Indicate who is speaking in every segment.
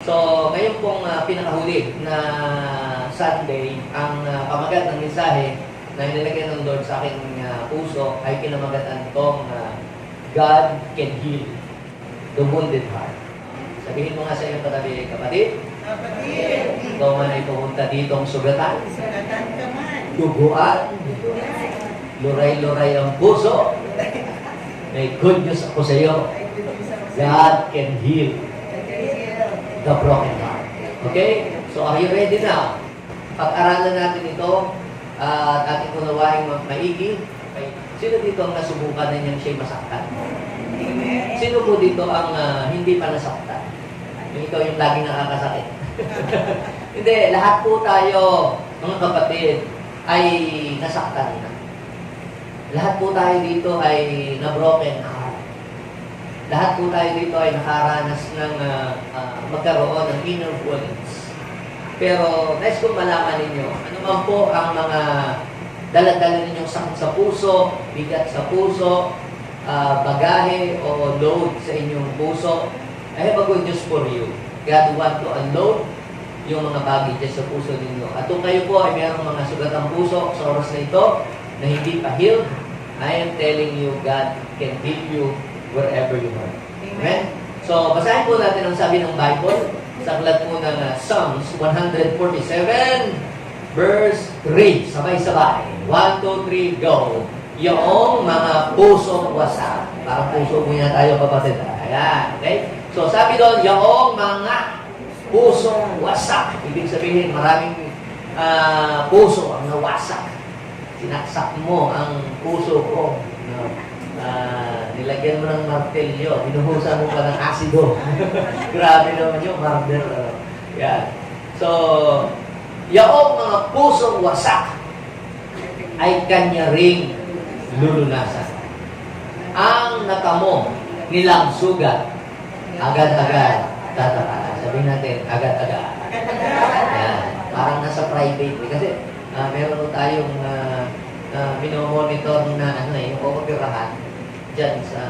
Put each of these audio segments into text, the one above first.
Speaker 1: So, ngayon pong pinakahuli na Sunday, ang pamagat ng mensahe na inilagay ng Lord sa aking puso ay pinamagatan itong God can heal the wounded heart. Sabihin mo nga sa iyong katabi, kapatid, ikaw man ay pumunta ditong sugatan, duguan, luray-luray ang puso. May good news ako sa iyo. God can heal the broken heart. Okay? So, are you ready now? Pag-aralan natin ito at ating unawaing maigi. Okay. Sino dito ang nasubukan na niyang siya'y masaktan? Sino po dito ang hindi pa nasaktan? Yung ikaw yung laging nakakasakit. Hindi, lahat po tayo, mga kapatid, ay nasaktan na. Lahat po tayo dito ay na-broken heart. Lahat po tayo dito ay nakaranas ng magkaroon ng inner wounds. Pero, nais kong malaman ninyo, ano man po ang mga dala-dala ninyong sakit sa puso, bigat sa puso, bagahe o load sa inyong puso, I have a good news for you. God want to unload yung mga bagay sa puso ninyo. At kung kayo po ay mayroong mga sugatang puso sa oras na ito, na hindi pa healed, I am telling you, God can heal you wherever you are. Amen? So, basahin po natin ang sabi ng Bible sa aklat po ng Psalms 147, verse 3. Sabay-sabay. 1, 2, 3, go. Yung mga puso wasak. Parang puso mo yan tayo, kapatid. Ayan, okay? So, sabi doon, yung mga puso wasak. Ibig sabihin, maraming puso ang nawasak. Sinaksak mo ang puso ko. No? Nilagyan mo ng martelyo. Binuhusan mo pa ng asido. Grabe naman yung martel. Yan. So, yaong mga pusong wasak ay kanya ring lulunasan. Ang nakamo nilang sugat, agad-agad tatapala. Sabihin natin, agad-agad. Yan. Parang nasa private. Kasi, meron tayong minomonitor na yung operahan dyan sa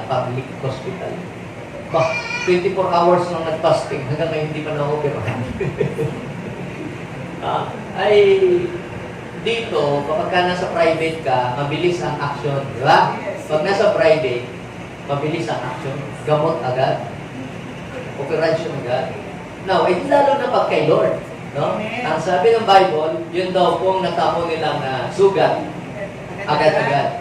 Speaker 1: public hospital. 24 hours nang nag-fasting hanggang ngayon hindi pa na-operahan. Ay dito, kapag nasa private ka, mabilis ang action, di ba? Pag nasa private, mabilis ang action, gamot agad, operation agad. Now, ito lalo na pag kay Lord. No? Ang sabi ng Bible, yun daw pong natamo nilang sugat, agad-agad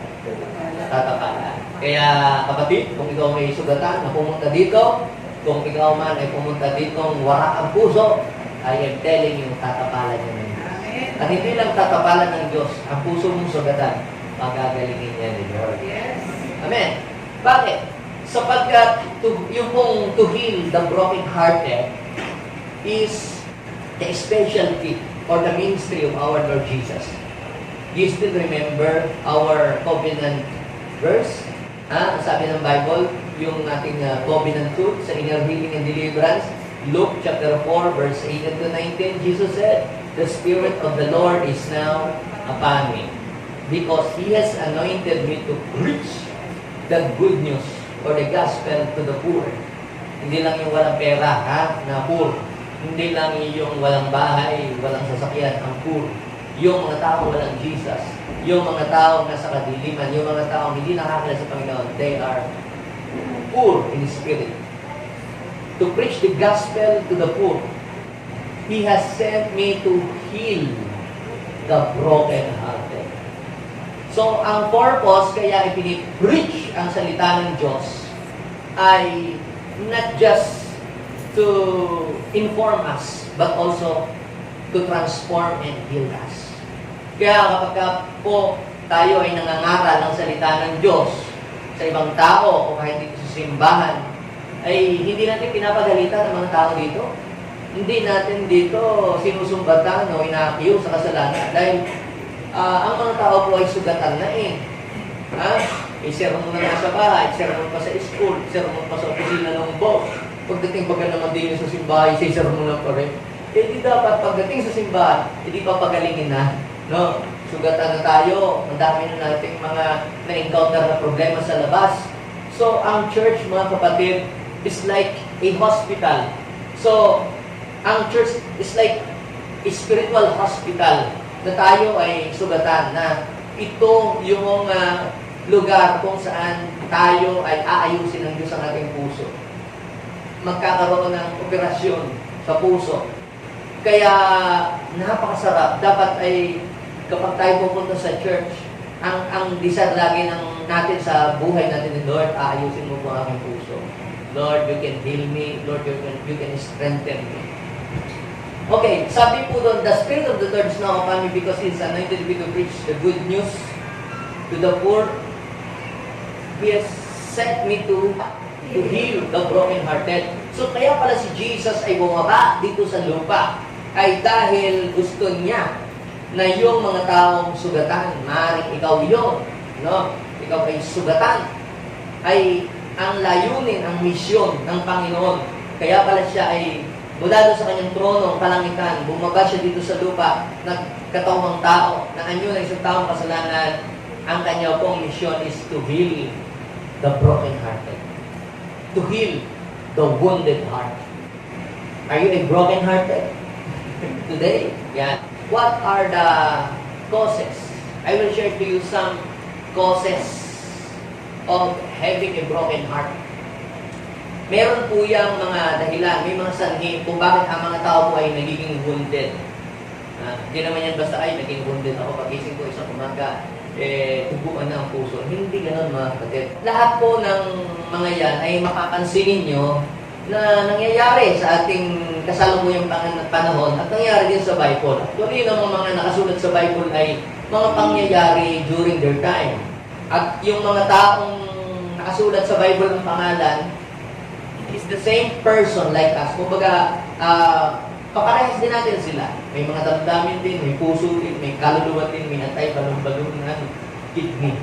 Speaker 1: tatapalan. Kaya kapatid, kung ikaw may sugatan na pumunta dito, kung ikaw man ay pumunta dito warak ang puso, I am telling you, tatapalan niya ng Diyos. At hindi lang tatapalan ng Diyos, ang puso mong sugatan, magagalingin niya ni Lord. Amen. Bakit? Sapagkat yung pong to heal the broken-hearted is the specialty or the ministry of our Lord Jesus. Do you still remember our covenant verse? Sabi ng Bible, yung ating covenant truth sa inner healing and deliverance, Luke chapter 4, verse 8 to 19, Jesus said, "The Spirit of the Lord is now upon me, because He has anointed me to preach the good news or the gospel to the poor." Hindi lang yung walang pera, na poor. Hindi lang yung walang bahay, walang sasakyan, ang poor. Yung mga taong walang Jesus. Yung mga taong nasa kadiliman. Yung mga taong hindi nakakilala sa Panginoon. They are poor in spirit. To preach the gospel to the poor. He has sent me to heal the broken-hearted. So, ang purpose kaya ipinipreach ang salita ng Diyos ay not just to inform us, but also to transform and heal us. Kaya kapag po tayo ay nangangaral ng salita ng Diyos sa ibang tao o kahit dito sa simbahan, ay hindi natin pinapagalitan ng mga tao dito. Hindi natin dito sinusumbatan o inaakiyo sa kasalanan dahil ang mga tao po ay sugatan na i-sermon na sa bahay, i-sermon pa sa school, i-sermon pa sa opisina ng boss. Pagdating baga naman din sa simbahan, i-sermon na pa rin. Hindi dapat pagdating sa simbahan, hindi pa pagalingin na. No? Sugatan na tayo, ang dami na nating mga na-encounter na problema sa labas. So, ang church, mga kapatid, is like a hospital. So, ang church is like a spiritual hospital na tayo ay sugatan na ito yung lugar kung saan tayo ay aayusin ng Diyos ang ating puso. Magkakaroon ng operasyon sa puso. Kaya napakasarap. Dapat ay kapag tayo pupunta sa church, ang desire lagi natin sa buhay natin ni Lord, aayusin mo po ang aking puso. Lord, you can heal me. Lord, you can strengthen me. Okay, sabi po doon, the Spirit of the Lord is now upon me because He is anointed me to preach the good news to the poor. He has sent me to heal the brokenhearted. So kaya pala si Jesus ay bumaba dito sa lupa ay dahil gusto niya na yung mga taong sugatan, maaaring ikaw yun, no? Ikaw ay sugatan, ay ang layunin, ang misyon ng Panginoon. Kaya pala siya ay mula doon sa kanyang trono, kalangitan, bumaba siya dito sa lupa, nagkatawang tao, na anyo na isang taong kasalanan, ang kanya pong misyon is to heal the brokenhearted. To heal the wounded heart. Are you a brokenhearted? Today? Yan. What are the causes? I will share to you some causes of having a broken heart. Meron po yung mga dahilan, may mga sanhi kung bakit ang mga tao po ay nagiging wounded. Hindi naman yan basta ay naging wounded ako pagising ko isang umaga, tubuan na ang puso. Hindi ganun mga kapatid. Lahat po ng mga yan ay mapapansinin nyo na nangyayari sa ating kasalukuyang panahon at nangyayari din sa Bible. Actually, yung mga nakasulat sa Bible ay mga pangyayari during their time. At yung mga taong nakasulat sa Bible ng pangalan is the same person like us. Kumbaga, kaparehas din natin sila. May mga damdamin din, may puso din, may kaluluwa din, may antay-balong-balungan, kidney.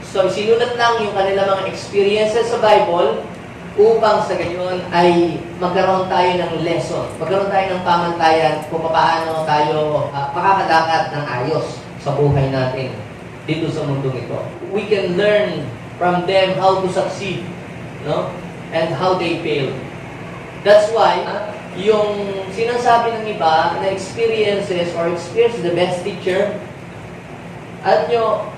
Speaker 1: So, sinulat lang yung kanila mga experiences sa Bible upang sa gayon ay magkaroon tayo ng lesson, magkaroon tayo ng pamantayan kung paano tayo makakadakat ng ayos sa buhay natin dito sa mundong ito. We can learn from them how to succeed, no? And how they fail. That's why, yung sinasabi ng iba na experiences or experience is the best teacher, at nyo,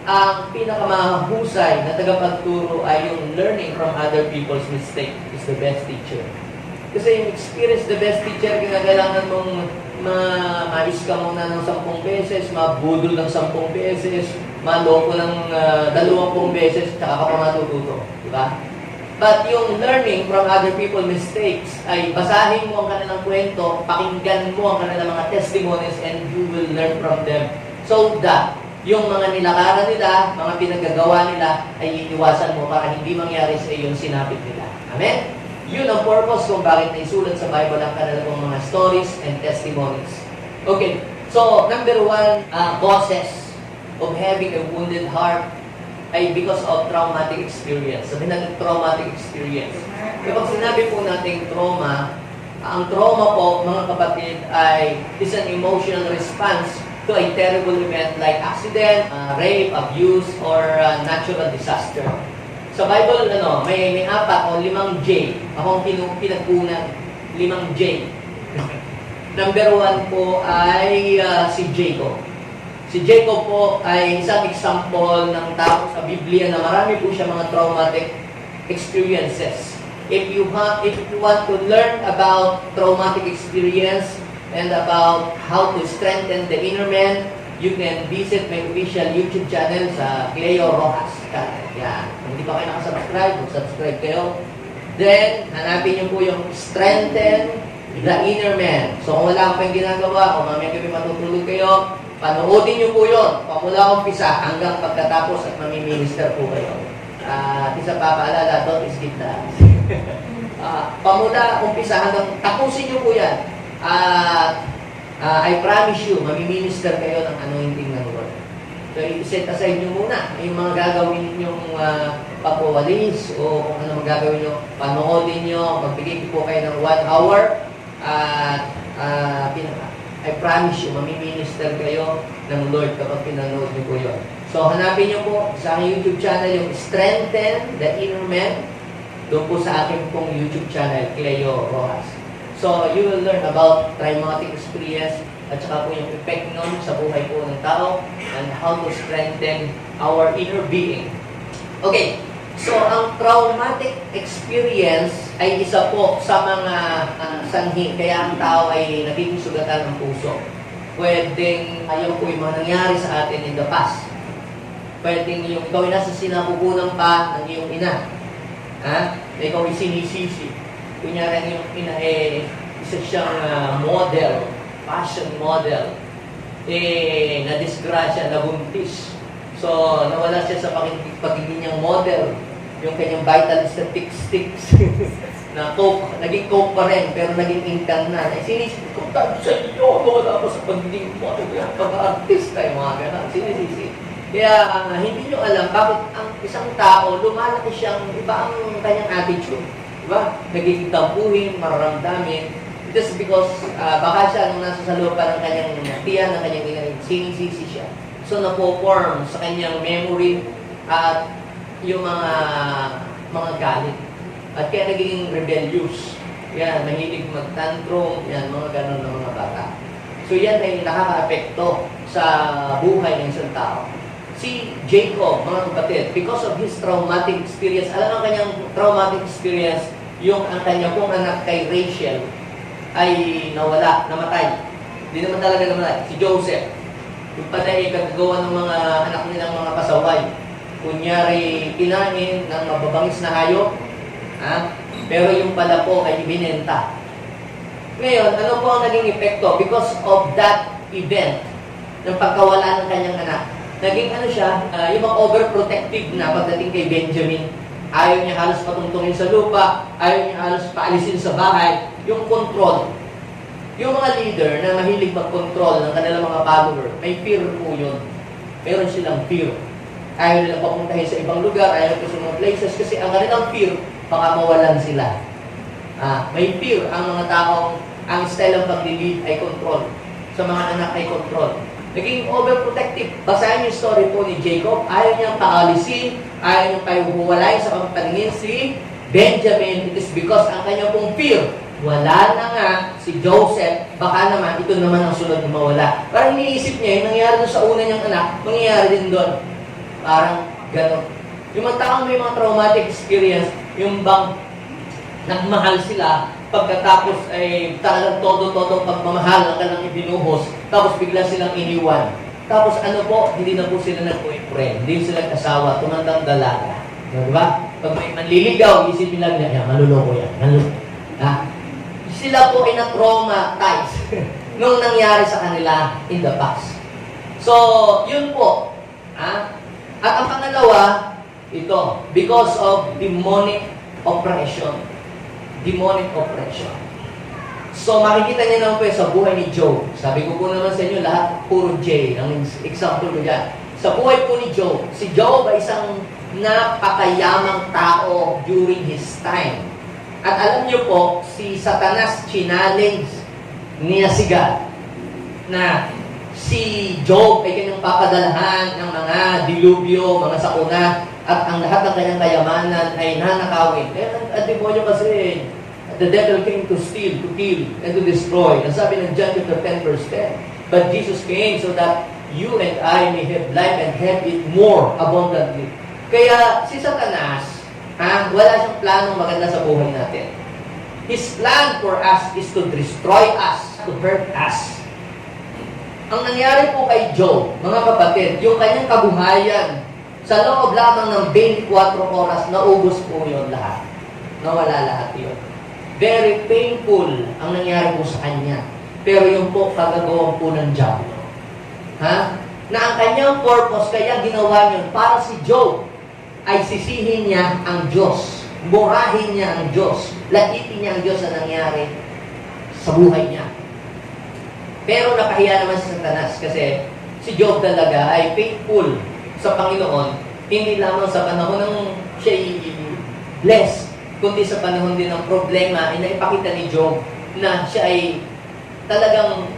Speaker 1: ang pinakamahusay na tagapagturo ay yung learning from other people's mistake is the best teacher. Kasi yung experience, the best teacher, kinakailangan mong ma-iska muna ng 10 beses, mabudol ng 10 beses, maloko ng 20 beses, tsaka ka pa matututo. Diba? But yung learning from other people's mistakes ay basahin mo ang kanilang kwento, pakinggan mo ang kanilang mga testimonies, and you will learn from them. So that yung mga nilakaran nila, mga pinagagawa nila, ay iniwasan mo para hindi mangyari sa iyo yung sinapit nila. Amen? Yun ang purpose kung bakit naisulat sa Bible ang kanilang mga stories and testimonies. Okay, so number 1, causes of having a wounded heart ay because of traumatic experience. Sabi natin traumatic experience. Kapag sinabi po natin trauma, ang trauma po, mga kapatid, ay is an emotional response to a terrible event like accident, rape, abuse, or natural disaster. Sa Bible, may 4 o 5 J. Akong pinagkunan, 5 J. Number 1 po ay si Jacob. Si Jacob po ay isang example ng tao sa Biblia na marami po siya mga traumatic experiences. If you want to learn about traumatic experience and about how to strengthen the inner man, you can visit my official YouTube channel sa Cleo Rojas. Yan. Kung hindi pa kayo nakasubscribe, subscribe kayo. Then, hanapin niyo po yung strengthen the inner man. So, kung wala kang ginagawa, o mamaya kami matutulog kayo, panoodin niyo po yun. Pamula umpisa hanggang pagkatapos at mamimiኒster po kayo. Isa pa paalala, don't skip that. Pamula umpisa hanggang tapusin niyo po yan. I promise you, mamiminister kayo ng anointing ng Lord. So, i-set aside nyo muna yung mga gagawin nyong pagwawalis o kung ano magagawin nyo, panoodin nyo, magbigay po kayo ng 1 hour at I promise you, mamiminister kayo ng Lord kapag pinanood nyo po yun. So, hanapin nyo po sa aking YouTube channel yung Strengthen the Inner Man. doon po sa aking pong YouTube channel, Cleo Rojas. So, you will learn about traumatic experience at saka po yung effect nun sa buhay po ng tao and how to strengthen our inner being. Okay, so ang traumatic experience ay isa po sa mga sanhi kaya ang tao ay nagiging sugatan ng puso. Pwedeng ayaw po yung mga nangyari sa atin in the past. Pwedeng yung ikaw ay nasa sinapupunan pa ng iyong ina. Ha? Ikaw ay sinisisi. Kunyari yung ina isa siyang model, fashion model. Na-disgrasya, nabuntis. So, nawala siya sa pagiging niyang model. Yung kanyang vital statistics na coke, naging coke pa rin, pero naging income na. Sinisisi ko, tayo sa iyo, wala pa sa pagiging model. Pag-artista yung mga ganun. Sinisisi. Kaya hindi nyo alam bakit ang isang tao, lumalaki siyang iba ang kanyang attitude. Diba? Nagiging tampuhin, mararamdamin. Just because baka siya nung nasa sa loob pa ng kanyang tiyan, ng kanyang inarin, sinisisi siya. So napo-form sa kanyang memory at yung mga galit. At kaya nagiging rebellious. Yan, mahilig mag-tantrum, yan, mga ganun ng mga bata. So yan ay nakaka-apekto sa buhay ng isang tao. Si Jacob, mga kapatid, because of his traumatic experience, alam ang kanyang traumatic experience, yung ang kanya pong anak kay Rachel ay nawala, namatay. Hindi naman talaga namatay. Si Joseph, yung panay kagagawa ng mga anak nilang mga pasaway. Kunyari, kinain ng mababangis na hayop, pero yung pala po ay ibinenta. Ngayon, ano po ang naging epekto? Because of that event, ng pagkawala ng kanyang anak, naging ano siya, yung mga overprotective na pagdating kay Benjamin. Ayaw niya halos patungtungin sa lupa, ayaw niya halos paalisin sa bahay. Yung control. Yung mga leader na mahilig mag-control ng kanilang mga follower, may fear po yun. Meron silang fear. Ayaw nila papuntahin sa ibang lugar, ayaw nila sa mga places, kasi ang kanilang fear, baka mawalan sila. May fear ang mga taong, ang style ng pag-lead ay control. Sa mga anak ay control. Naging overprotective. Basahin yung story po ni Jacob. Ayaw niyang paalisin, ayaw niyang paihuwalay sa pagpaningin si Benjamin. It is because ang kanyang pong fear, wala na nga si Joseph, baka naman, ito naman ang sunod na mawala. Parang iniisip niya, yung nangyari doon sa una niyang anak, mangyayari din doon. Parang gano'n. Yung mga taong may mga traumatic experience, yung bang nagmahal sila, pagkatapos ay talagang todo-todo pagmamahal ang kanilang ibinuhos, tapos bigla silang iniwan. Tapos ano po, hindi na po sila nag-boyfriend, hindi sila kasawa, tumandang dalaga. Diba? Pag may manliligaw, isipin lang niya, maluloko yan. Sila po ay na-traumatize nung nangyari sa kanila in the past. So, yun po. At ang pangalawa, ito, because of demonic oppression. Demonic oppression. So, makikita niyo naman po sa buhay ni Job. Sabi ko po naman sa inyo, lahat puro J. Ang example ko dyan. Sa buhay po ni Job, si Job ay isang napakayamang tao during his time. At alam niyo po, si Satanas challenge niya si God na si Job ay kanyang papadalahan ng mga dilubyo, mga sakuna, at ang lahat ng kanyang kayamanan ay nanakawin. At demonyo kasi, the devil came to steal, to kill, and to destroy. Ang sabi ng John chapter 10 verse 10. But Jesus came so that you and I may have life and have it more abundantly. Kaya si Satanas, wala siyang planong maganda sa buhay natin. His plan for us is to destroy us, to hurt us. Ang nangyari po kay Job, mga kapatid, yung kanyang kabuhayan, sa loob lamang ng 24 oras, naubos po yun lahat. Nawala lahat yun. Very painful ang nangyari po sa kanya. Pero yung po, kagagawang po ng diablo. Na ang kanyang purpose, kaya ginawa yun, para si Job, ay sisihin niya ang Diyos. Murahin niya ang Diyos. Lakitin niya ang Diyos na nangyari sa buhay niya. Pero napahiya naman si Satanas kasi si Job talaga ay faithful sa Panginoon, hindi lamang sa panahon ng siya blessed, kundi sa panahon din ng problema ay naipakita ni Job na siya ay talagang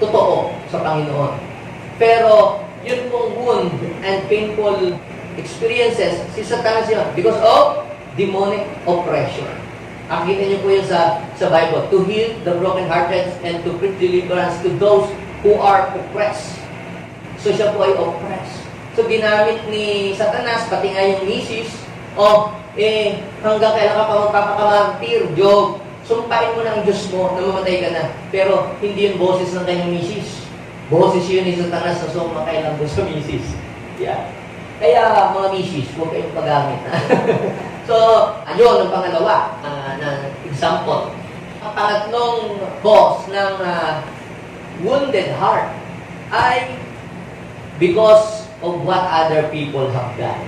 Speaker 1: totoo sa Panginoon. Pero yun pong wound and painful experiences, si Satanas yun. Because of demonic oppression. Akita niyo po yun sa Bible. To heal the brokenhearted and to preach deliverance to those who are oppressed. So siya po ay oppressed. So ginamit ni Satanas, pati nga yung misis, hanggang kailan ka pa magpapakamartir, Job, sumpain mo ng Diyos mo, namamatay ka na. Pero hindi yung boses ng kanyang misis. Boses yun ni Satanas na sumakailan doon sa misis. Yeah. Kaya mga misis, huwag kayong pagamit. So, ayun, ang pangalawa na example. Ang pangatlong cause ng wounded heart ay because of what other people have done.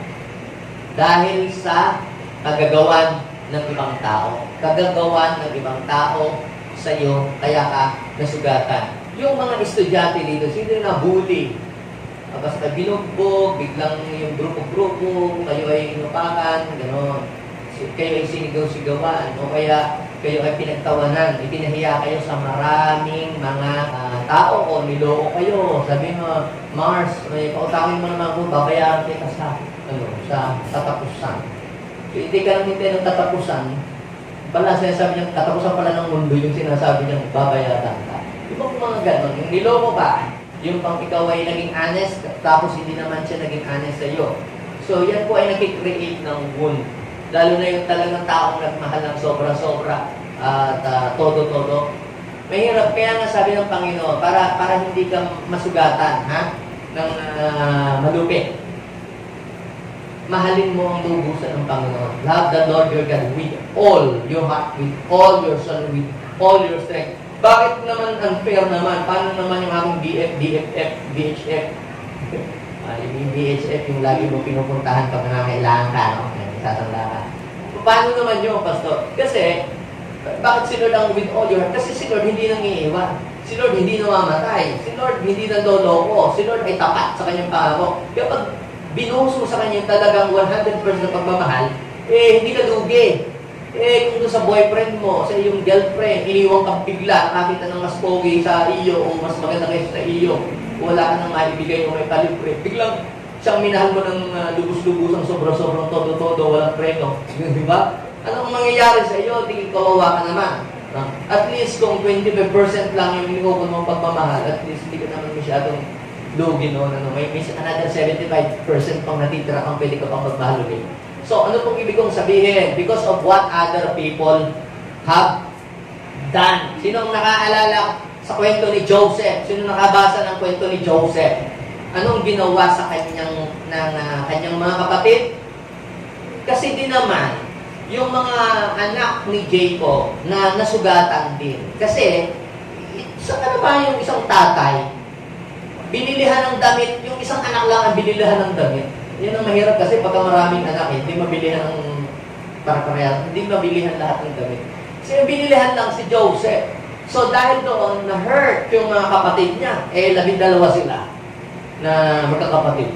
Speaker 1: Dahil sa kagagawan ng ibang tao. Kagagawan ng ibang tao sa iyo, kaya ka nasugatan. Yung mga estudyante dito, sino yung nabuli? Basta binugbog, biglang yung grupo-grupo, kayo ay inupakan, gano'n. Kayo ay sinigaw-sigawan, o kaya kayo ay pinagtawanan, ipinahiya kayo sa maraming mga tao o niloko kayo. Sabi mo, Mars, may pautangin mo naman kung babayaran kita sa tatapusan. So, hindi ka lang hintay ng tatapusan, pala sinasabi niya, tatapusan pala ng mundo yung sinasabi niya, babayaran ka. Ibang mga gano'n, yung niloko ka, yung pang ikaw ay naging honest, tapos hindi naman siya naging honest sa iyo. So, yan po ay nag-create ng wound. Lalo na yung talagang taong nagmahal ng sobra-sobra at todo-todo. Mahirap, kaya nga sabi ng Panginoon, para hindi ka masugatan, ng malupit. Mahalin mo ang lubusan ng Panginoon. Love the Lord your God with all your heart, with all your soul, with all your strength. Bakit naman unfair naman? Paano naman yung aking BF, DFF, BHF? Yung BHF, yung lagi mo pinupuntahan pag nakakailangan ka, no? Sasanda ka. Paano naman yung pastor? Kasi, bakit si Lord ang with all your heart? Kasi si Lord hindi nang iiwan. Si Lord hindi namamatay. Si Lord hindi nandoloko. Si Lord ay tapat sa kanyang pangako. Kaya pag binuhos mo sa kanya talagang 100% na pagmamahal, hindi ka lugi. Kung doon sa boyfriend mo, sa iyong girlfriend, iniwang kang bigla, nakakita ng mas pogi sa iyo o mas maganda kaysa sa iyo, wala ka nang maibigay o may kalibre, biglang siyang minahal mo ng lubos-lubosang sobrang todo-todo, walang preno. Di ba? Anong mangyayari sa iyo? Di kawawa ka naman. At least kung 25% lang yung inukon mong pagmamahal, at least hindi ka naman masyadong lugi noon. May another 75% pang natitira kang pwede ka pang magmahal ulit. So, ano pong ibig kong sabihin? Because of what other people have done. Sino ang nakaalala sa kwento ni Joseph? Sino nakabasa ng kwento ni Joseph? Anong ginawa sa kanyang mga kapatid? Kasi din naman, yung mga anak ni Jacob na nasugatan din. Kasi, sa ba yung isang tatay, binilihan ng damit, yung isang anak lang ang binilihan ng damit. Yan ang mahirap kasi pagka maraming anak, hindi mabilihan ng para-pareha, hindi mabilihan lahat ng damit. Kasi binilihan lang si Joseph. So dahil doon, na-hurt yung mga kapatid niya, 12 sila na magkakapatid.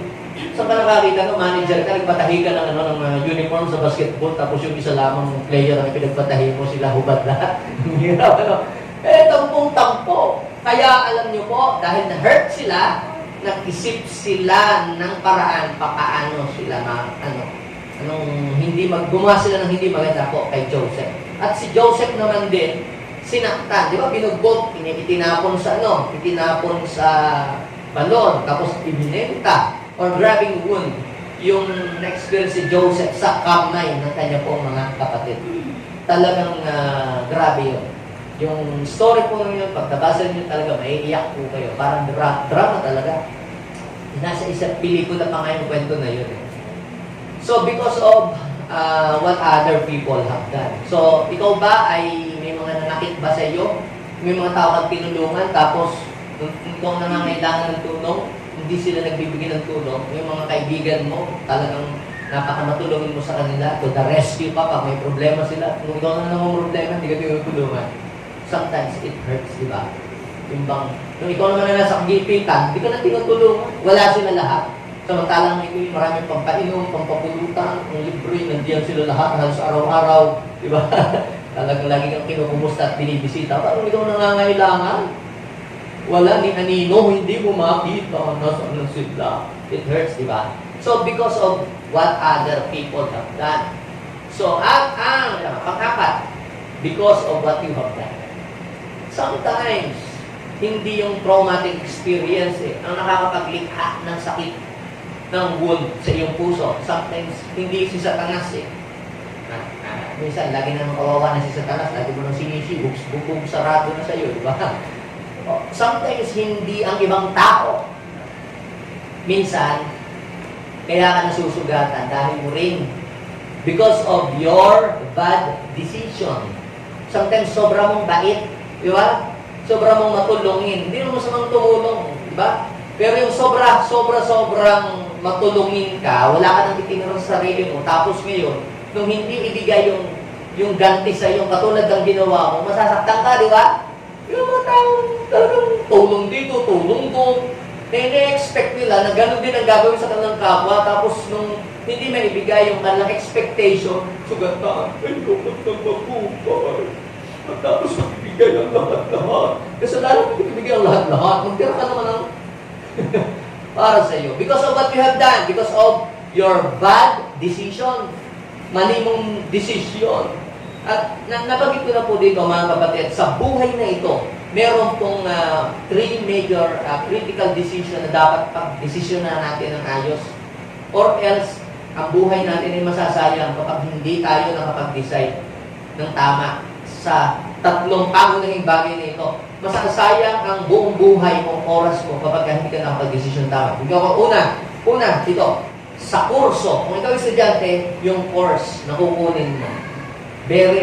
Speaker 1: Saan ka nakakita ng manager ka, nagpatahi ka ng uniform sa basketball, tapos yung isa lamang player ang pinagpatahi mo, sila hubad lahat. Hirap, tampong-tampo. Kaya alam niyo po, dahil na-hurt sila, nag-isip sila ng paraan paano sila gumawa sila ng hindi maganda po kay Joseph. At si Joseph naman din, sinaktan, di ba? Binugbog, itinapon sa balon, tapos ibinenta, or grabbing wound, yung na-experience si Joseph sa kamay ng kanya pong mga kapatid. Talagang grabe yun. Yung story po yun, pagtabasa nyo talaga, maiiyak po kayo. Parang drama talaga. Nasa isang pelikula pa nga yung kwento na yun. So, because of what other people have done. So, ikaw ba ay may mga nanakit ba sa iyo? May mga tao kang tinulungan, tapos ikaw nangangailangan ng tulong, hindi sila nagbibigay ng tulong. Yung mga kaibigan mo, talagang napakamatulungin mo sa kanila, to the rescue pa pag may problema sila. Kung ikaw na namang problema, hindi ka tinutulungan. Sometimes it hurts, di ba? Yung ikaw naman na nasa kagipitan, hindi ka na tinutulungan. Wala sila lahat. Samantalang may maraming pampainom, pampapulutan, ang libre, nandiyan sila lahat, halos araw-araw, di ba? Talagang lagi kang kinukumusta at binibisita. Parang ikaw nangangailangan. Wala ni anino, hindi mo makita. Nasaan na sila? It hurts, di ba? So, because of what other people have done. So, at ang pang-apat, because of what you have done. Sometimes, hindi yung traumatic experience ang nakakapaglikha ng sakit, ng wound sa iyong puso. Sometimes, hindi si Satanas minsan, lagi naman kawawa na si Satanas, lagi mo nang sinisi, bubog sarado na sa'yo, di ba? Sometimes, hindi ang ibang tao. Minsan, kaya ka nasusugatan dahil mo rin because of your bad decision. Sometimes, sobra mong bait, di ba? Sobra mong matulungin. Hindi mo masamang tumulong, di ba? Pero yung sobrang matulungin ka, wala ka nang itinuro sa sarili mo. Tapos ngayon, nung hindi ibigay yung ganti sa yung katulad ng ginawa mo, masasaktan ka, di ba? Yung mga tao, talagang tulong dito, tulong doon. Na-expect nila na gano'n din ang gagawin sa kanilang kapwa. Tapos nung hindi may ibigay yung kanilang expectation, sugatan, ay lukot ng magpupay. At tapos magbibigay ang lahat-lahat. Kasi lalo magbibigay ang lahat-lahat, magtira ka naman ng para sa iyo. Because of what you have done, because of your bad decision, mali mong decision. At nabanggit ko na po dito mga kapatid, sa buhay na ito, meron pong three major critical decision na dapat pag-desisyonan natin ng ayos. Or else, ang buhay natin ay masasayang kapag hindi tayo nakapag-decide ng tama sa tatlong pangunahing bagay na ito. Masasayang ang buong buhay mo, oras mo, kapag hindi ka nakapag-desisyon tama. Una, dito, sa kurso, kung ikaw estudyante, yung course na kukunin mo, very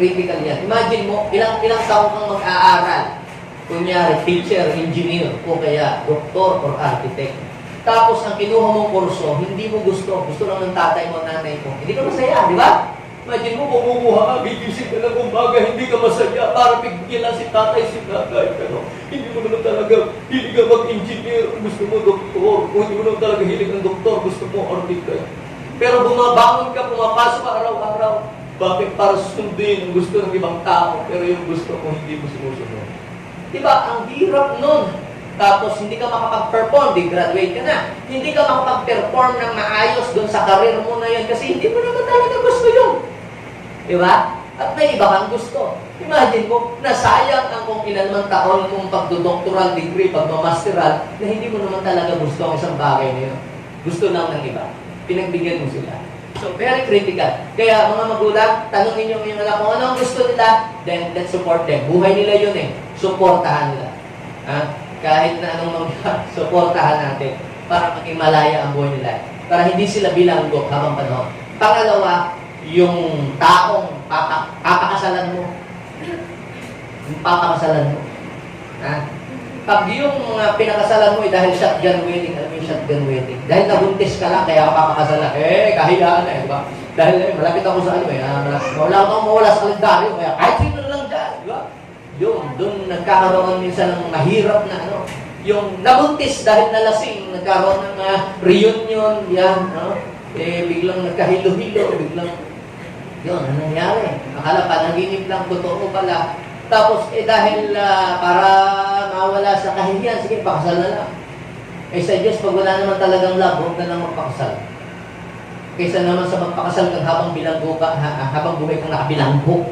Speaker 1: critical yan. Imagine mo, ilang taon kang mag-aaral. Kunyari, teacher, engineer, o kaya doktor or architect. Tapos, ang kinuha mong kurso, hindi mo gusto lang ng tatay mo, nanay mo. Hindi ka masaya, di ba? Imagine mo, kumukuha ka, gigising ka ng umaga, hindi ka masaya, para bigyan lang si tatay, pero hindi mo naman talaga hilig ka mag-engineer, gusto mo doktor, o hindi mo naman talaga hilig ng doktor, gusto mo architect. Pero bumabangon ka, pumapasok ka araw-araw. Bakit? Para sundin ang gusto ng ibang tao, pero yung gusto mo, hindi mo sinusunod. Diba? Ang hirap nun. Tapos, hindi ka makapag-perform, di-graduate ka na. Hindi ka makapag-perform ng maayos doon sa career mo na yun kasi hindi mo naman talaga gusto yun. Diba? At may iba kang gusto. Imagine mo, nasayang ang kung ilan man taon mong pagdodoctoral degree, pagmamasteral, na hindi mo naman talaga gusto ang isang bagay na yun. Gusto lang ng iba. Pinagbigyan mo sila. So, very critical. Kaya mga magulang, tanongin nyo yung anak kung ano ang gusto nila, then let's support them. Buhay nila yun eh. Supportahan nila. Kahit na anong supportahan natin para maging malaya ang buhay nila. Para hindi sila bilanggo habang panahon. Pangalawa, yung taong papakasalan mo. Yung papakasalan mo. Pag yung pinakasalan mo dahil shotgun wedding, alam mo yung shotgun wedding. Dahil nabuntis ka lang, kaya ka papakasalan. Kahiyaan na di ba? Dahil malapit ako sa wala akong mawala sa kalendaryo, kaya kahit sino na lang dyan, di ba? Doon nagkakaroon minsan ng mahirap na yung nabuntis dahil nalasing, nagkaroon ng reunion, yan, biglang nagkahilo-hilo, biglang, yun, ano nangyari? Akala panaginip lang, totoo pala. Tapos, dahil para mawala sa kahihiyan, sige, pakasal na lang. Sa Diyos, pag wala naman talagang love, huwag na lang magpakasal. Kaysa naman sa magpakasal kang habang bilanggo ka, habang buhay kang nakabilanggo.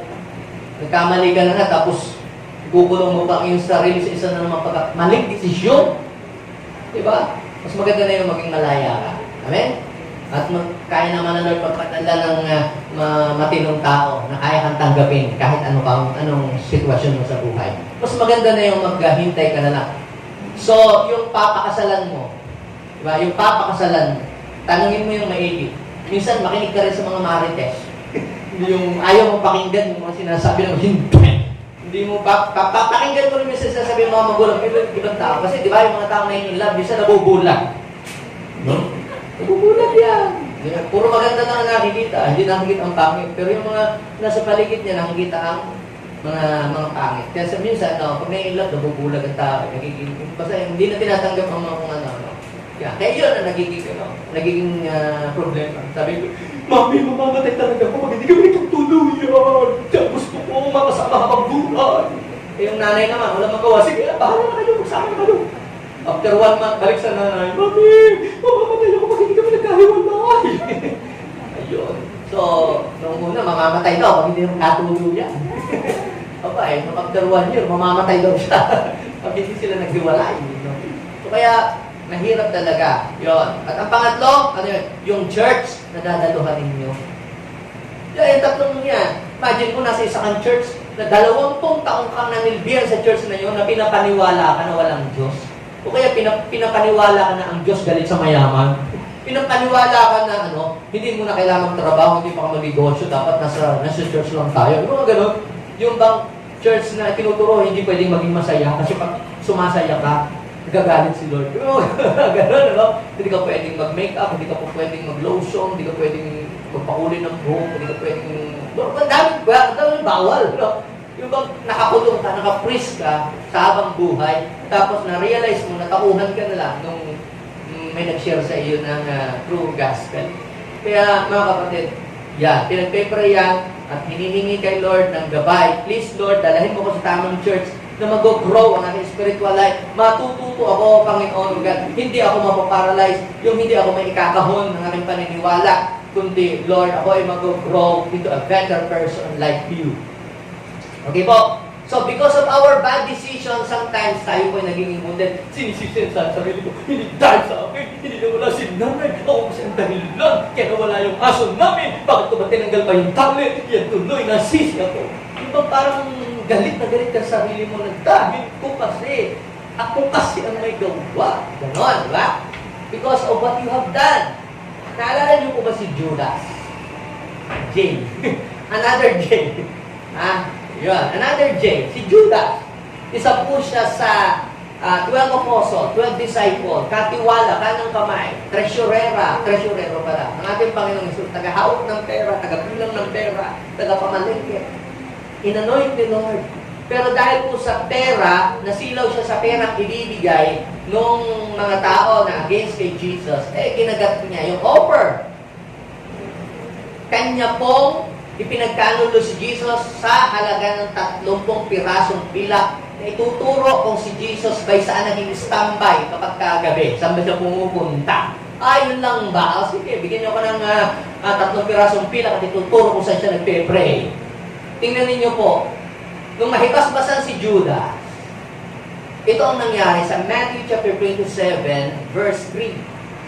Speaker 1: Nagkamali ka na nga, tapos kukulong mo pa ang iyong sarili sa isa na naman maling desisyon. Diba? Mas maganda na yung maging malaya ka. Amen? At kaya naman na Lord magpatala ng matinong tao na kaya kang tanggapin kahit anong sitwasyon mo sa buhay. Mas maganda na yung maghintay ka na lang. So, yung papakasalan mo, diba? Yung papakasalan mo, tanungin mo yung maigi. Minsan, makinig ka rin sa mga marites. Yung ayaw mo pakinggan yung mga sinasabi ng hindi. Hindi mo papakinggan mo rin yung sinasabi ng mga magulang. Ibang tao. Kasi, di ba, yung mga tao na in love, minsan nabubulag. No? Nabubulag yan. Puro maganda na nakikita. Hindi nakikita ang pangit. Pero yung mga nasa paligid niya, nakikita ang mga pangit. Kaya sa minsan, pag na-in love, nabubulag ang tao. Basta hindi na tinatanggap ang mga kaya yun ang nagiging problema. Sabi ko, Mami, mamamatay talaga ako pag hindi kami nagtutuluyan. Kaya gusto ko makasama habang buhay. Yung nanay naman, walang magawa. Sige, bahala na kayo, magsama na kayo. After 1 month, balik sa nanay, Mami, mamamatay ako pag hindi kami nagkahiwalay. Ayun. So, nung una, mamamatay daw pag hindi mo katulo yan. Aba after 1 year, mamamatay daw siya. Pag hindi sila naghiwalay. No? So, kaya, mahirap talaga. Yon. At ang pangatlo, ano yun? Yung church na dadaluhan ninyo. Yung tatlong yan. Imagine mo, nasa isa kang church na 20 taong kang nanilbihan sa church na yun na pinapaniwala ka na walang Diyos. O kaya pinapaniwala ka na ang Diyos galit sa mayaman. Pinapaniwala ka na hindi mo na kailangan trabaho, hindi pa ka mag-negosyo, dapat nasa church lang tayo. Yung mga ganun. Yung bang church na tinuturo, hindi pwedeng maging masaya kasi pag sumasaya ka, nagagalit si Lord. Ganun, Hindi ka pwedeng mag-makeup, hindi ka pwedeng mag-lotion, hindi ka pwedeng magpakulin ng buhok, hindi ka pwedeng... Ang bawal, Yung bang nakakulong ka, naka-freeze ka sa habang buhay, tapos na-realize mo, natauhan ka na lang nung may nag-share sa iyo ng true gospel. Kaya, mga kapatid, pinag-pray yan at hinihingi kay Lord ng gabay. Please, Lord, dalahin mo ko sa tamang church na mag-grow ang aking spiritual life. Matututo ako, Panginoon God. Hindi ako mapaparalyze. Yung hindi ako may ikakahon ng aking paniniwala. Kundi, Lord, ako ay mag-grow into a better person like you. Okay po? So, because of our bad decisions, sometimes tayo po ay naging wounded. Sinisisi sa sarili ko, hindi dahil sa akin, hindi nawala si nanay. Ako kasi ang dahilan, kaya nawala yung aso namin. Bakit ko ba tinanggal pa yung tali? Yan tuloy, nasisi ako. Yung ba parang galit na galit ka sa sarili mo na dahil ko kasi, ako kasi ang may gawa. Ganon, di ba? Because of what you have done. Naalala niyo po ba si Judas? J. Another J. Yun, another J. Si Judas. Isa po siya sa 12 apostle, 12 disciple, katiwala, kanang kamay, treasurero pala. Ang ating Panginoong Isus, taga-hawak ng pera, taga-bilang ng pera, taga-pamalengke. In-anoint ni Lord. Pero dahil po sa pera, nasilaw siya sa perang ibibigay nung mga tao na against kay Jesus, kinagat niya yung offer. Kanya pong ipinagkanulo si Jesus sa halaga ng 30 pirasong pilak na ituturo kung si Jesus by saan naging standby kapag kagabi. Saan ba siya pumupunta? Yun lang ba? Sige, bigyan niyo ko ng 3 pirasong pilak at ituturo kung saan siya nagpe-pray. Tingnan ninyo po, nung mahibasbasan si Judas, ito ang nangyari sa Matthew chapter 27, verse 3.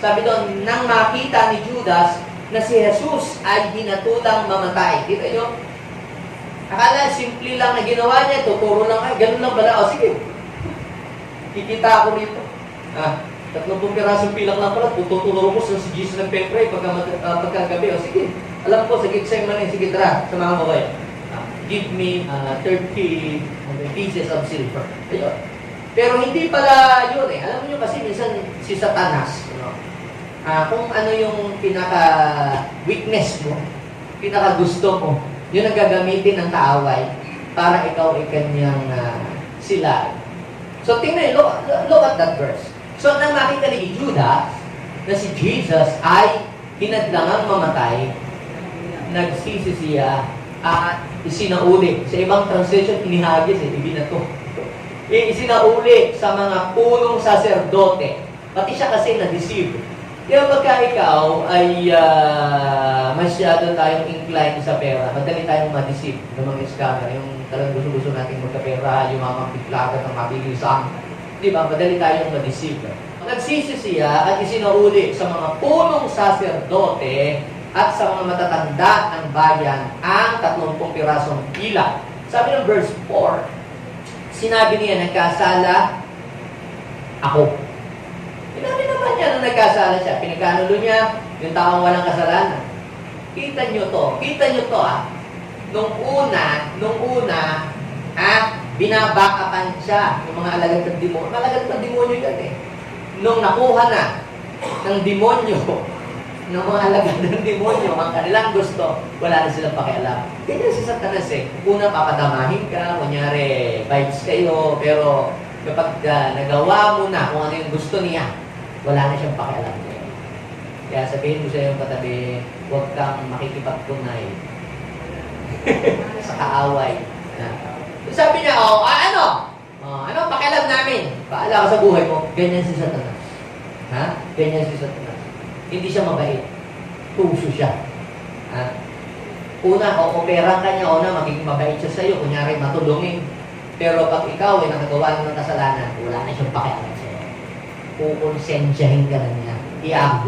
Speaker 1: Sabi doon, nang makita ni Judas na si Jesus ay hinatulang mamatay. Kita nyo? Akala, simple lang na ginawa niya, tuturo lang kayo, ganun lang pala. Sige, kikita ako rito. 30 pirasong pilak lang pala, tuturo ko sa si Jesus nagpe-pray pagkagabi. Sige, alam ko, sige, sige, tara, samahan mo kayo. Give me 30 pieces of silver. Ayun. Pero hindi pala yun Alam niyo kasi minsan si Satanas, kung ano yung pinaka-weakness mo, pinaka-gusto mo, yun ang gagamitin ng kaaway para ikaw ay kanyang sila. So, tingnan, look at that verse. So, nang makita ni Judas na si Jesus ay hinadlangang mamatay, nagsisi siya at isinauli. Sa ibang translation, inihagis, ibinato. Isinauli sa mga punong saserdote. Pati siya kasi na-deceive. Kaya pagka ikaw ay masyado tayong inclined sa pera, madali tayong ma-deceive ng mga scammer, yung talagang gusto-gusto natin magkapera, yung mga magpiplagat ng mabilisang. Di ba? Madali tayong ma-deceive. Nagsisi siya at isinauli sa mga punong saserdote at sa mga matatanda ng bayan ang 30 pirasong pilak. Sabi ng verse 4, sinabi niya, nagkasala ako. Sinabi naman niya na nagkasala siya. Pinagkanulo niya yung taong walang kasalanan. Kita nyo to. Nung una, binabakapan siya ng mga alagad ng demonyo. Alagad ng demonyo yan Nung nakuha na ng demonyo, ng mga alagad ng demonyo, ang kanilang gusto, wala na silang pakialam. Ganyan si Satanas Una, papadamahin ka, kunyari, vibes kayo, pero kapag nagawa mo na kung ano yung gusto niya, wala na siyang pakialam niya. Kaya sabihin mo sa iyong katabi, huwag kang makikipagtunay sa kaaway. Sabi niya, ano pakialam namin? Paala ka sa buhay mo. Ganyan si Satanas. Ganyan si Satanas. Hindi siya mabait. Tuso siya. Ah, una, o opera ka niya, una, magiging mabait siya sa'yo, kunyari matulungin. Pero pag ikaw ay nakagawa ng kasalanan, wala na siyang pakialam sa'yo. Kukonsensyahin ka na niya. Yan.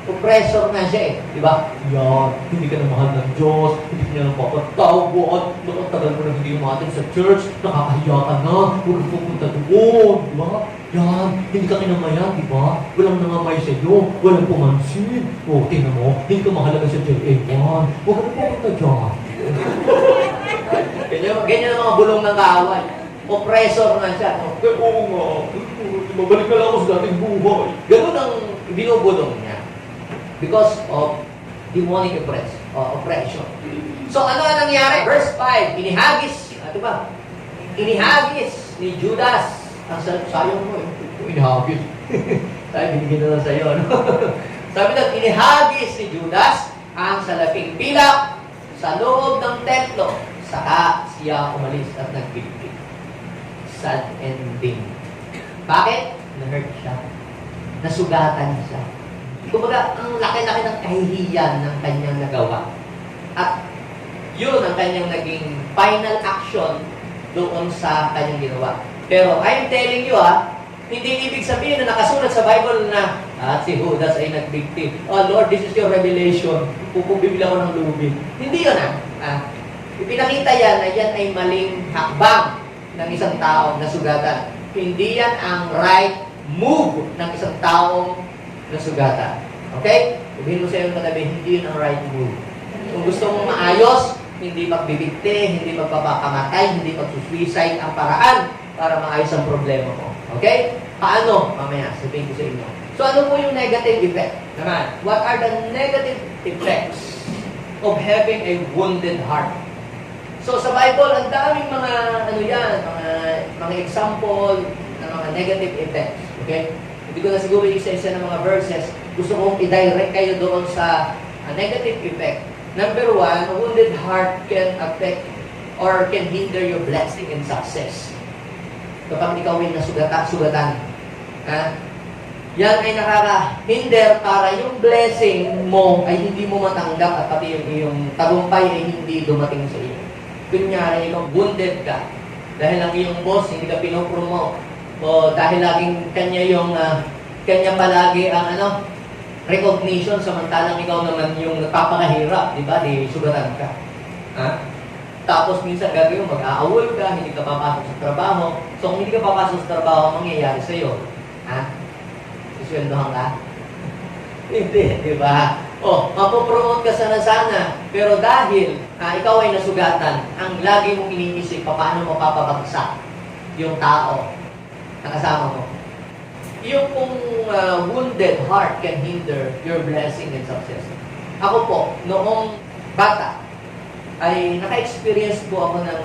Speaker 1: Oppressor na siya eh. Di ba? Yan. Hindi ka na mahal ng Diyos. Hindi ka na napapatawad. Nakatagal mo na hindi umatin sa church. Nakakahiya ka na. Huwag kang pupunta doon. Di ba? Yan. Hindi ka kinamayan. Di ba? Walang nangamay sa iyo. Walang pumansin. O, tingnan mo. Hindi ka mahalaga sa JA1. Huwag kang pupunta dyan. Ganyan ang mga bulong ng kaaway. Oppressor na siya. Oo nga. Mabalik na lang ako sa dating buhay. Ganun ang binubulong niya. Because of demonic oppression. So ano ang nangyari? Verse 5, inihagis. Ito ba? Inihagis ni Judas. Ang sayang mo eh. Inihagis. Sabi, binigyan na lang sa'yo. Ano? Sabi na, inihagis ni Judas ang salaping pilak sa loob ng templo. Saka siya umalis at nagbibig. Sad ending. Bakit? Na-hurt siya. Nasugatan siya. Kumbaga, ang laki-laki ng kahihiyan ng kanyang nagawa. At yun ang kanyang naging final action doon sa kanyang ginawa. Pero I'm telling you hindi ibig sabihin na nakasulat sa Bible na si Judas ay nagbigti. Oh Lord, this is your revelation. Bibili ako ng lubid. Hindi yun Ipinakita yan na yan ay maling hakbang ng isang tao na sugatan. Hindi yan ang right move ng isang taong nasugatan. Okay? Sabihin mo sa iyo katabi, hindi yun ang right move. Kung gusto mong maayos, hindi magbibigti, hindi magpapakamatay, hindi magsusuicide ang paraan para maayos ang problema mo. Okay? Paano? Mamaya, sabihin ko sa inyo. So, ano po yung negative effect? Naman, what are the negative effects of having a wounded heart? So, sa Bible, ang daming mga, mga example ng mga negative effects. Okay? Hindi ko na siguro isa-isa ng mga verses. Gusto kong i-direct kayo doon sa negative effect. Number 1, a wounded heart can affect or can hinder your blessing and success. Kapag ikaw ay sugatan. Yan ay nakaka-hinder para yung blessing mo ay hindi mo matanggap at pati yung tagumpay ay hindi dumating sa iyo. Kunyari, ikaw wounded ka dahil ang iyong boss hindi ka pinopromote o dahil laging kanya palagi ang recognition samantalang ikaw naman yung nagpapakahirap, di ba? Di sugatan ka. Tapos minsan gagawin mo, mag-aawol ka, hindi ka papasok sa trabaho. So kung hindi ka papasok sa trabaho, mangyayari sa iyo? Susweldohan ka? Hindi, di ba? Mapopromote ka sana, pero dahil ikaw ay nasugatan, ang lagi mong iniisip, paano mo papabagsak yung tao na kasama mo. Yung kung wounded heart can hinder your blessing and success. Ako po, noong bata, ay naka-experience po ako ng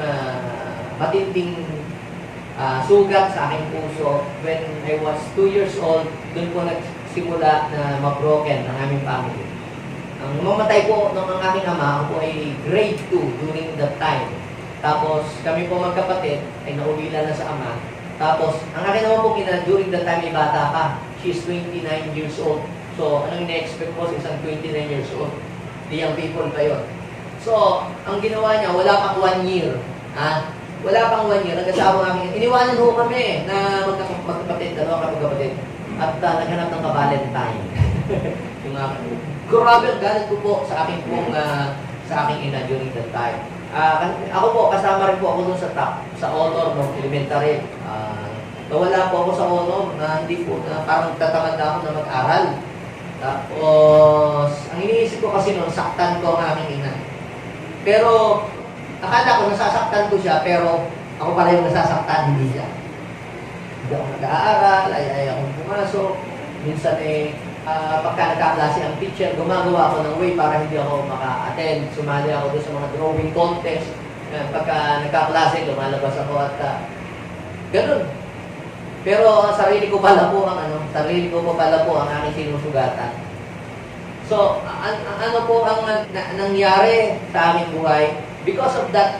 Speaker 1: matinding sugat sa aking puso when I was 2 years old. Doon po nagsimula na ma-broken ang aming family. Ang mamatay po ng aking ama, ako po ay grade 2 during that time. Tapos kami po magkapatid ay naulila na sa ama. Tapos ang akin naman po during that time ay bata pa. She's 29 years old. So anong ina-expect ko sa isang 29 years old? The young people pa yun. So ang ginawa niya, wala pang 1 year. Wala pang 1 year. Nag-asawa kami. Iniwanan ho kami na magkapatid, dalawang kapatid. At naghanap ng ka-Valentine. Yung grabe ang galit ko po sa aking ina during that time. Ako po, kasama rin po ako dun sa honor ng elementary. Nawala po ako sa honor na hindi po, parang tatamad na ako na mag-aral. Tapos, ang iniisip ko kasi noon, saktan ko ang aking ina. Pero, akala ko nasasaktan ko siya, pero ako pala yung nasasaktan, hindi siya. Hindi ako nag-aaral, ay akong pumasok. Minsan pagka nagkaklase ang teacher, gumagawa ako ng way para hindi ako maka-attend. Sumali ako doon sa mga drawing contest. Pagka nagkaklase, lumalabas ako at ganun. Pero sarili ko pala po ang aking sinusugatan. So, ano po ang nangyari sa aking buhay? Because of that,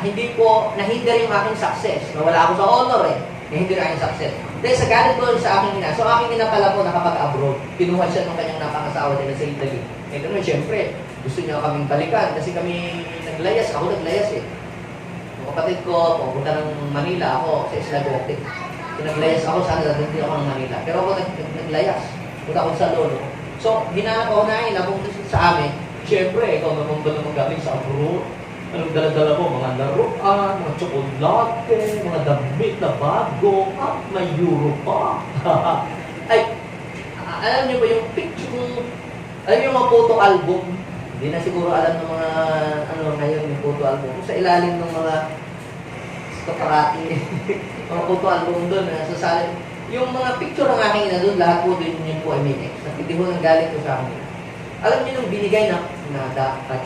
Speaker 1: hindi po nahinder yung aking success. Nawala ako sa honor hindi na kanyang success. Dahil sa galit ko sa aking ina, so aking ina pala po nakapag-abroad, kinuha siya ng kanyang napangasawa nila sa Italy. Eh naman, syempre, gusto niya kaming balikan kasi kami naglayas, ako naglayas eh. Yung kapatid ko, pupunta ng Manila, ako sa Isla Verde. Naglayas ako sa kanila, hindi ako ng Manila. Pero ako naglayas, punta ako sa lolo. So, ginanap ako na pumunta sa amin. Syempre, ikaw naman ba naman galing sa abroad? Anong dala-dala mo? Mga laruan, mga tsokolate, mga damit na bago, at may euro pa. Ay, alam niyo ba yung picture, alam niyo yung mga photo album? Hindi na siguro alam ng mga, ngayon yung photo album. Sa ilalim ng mga stokarati, mga photo album doon, sasali. Yung mga picture ng aking ina doon, lahat po doon yun po ay minix. Nakitiho ng galing ko sa akin. Alam niyo nung binigay na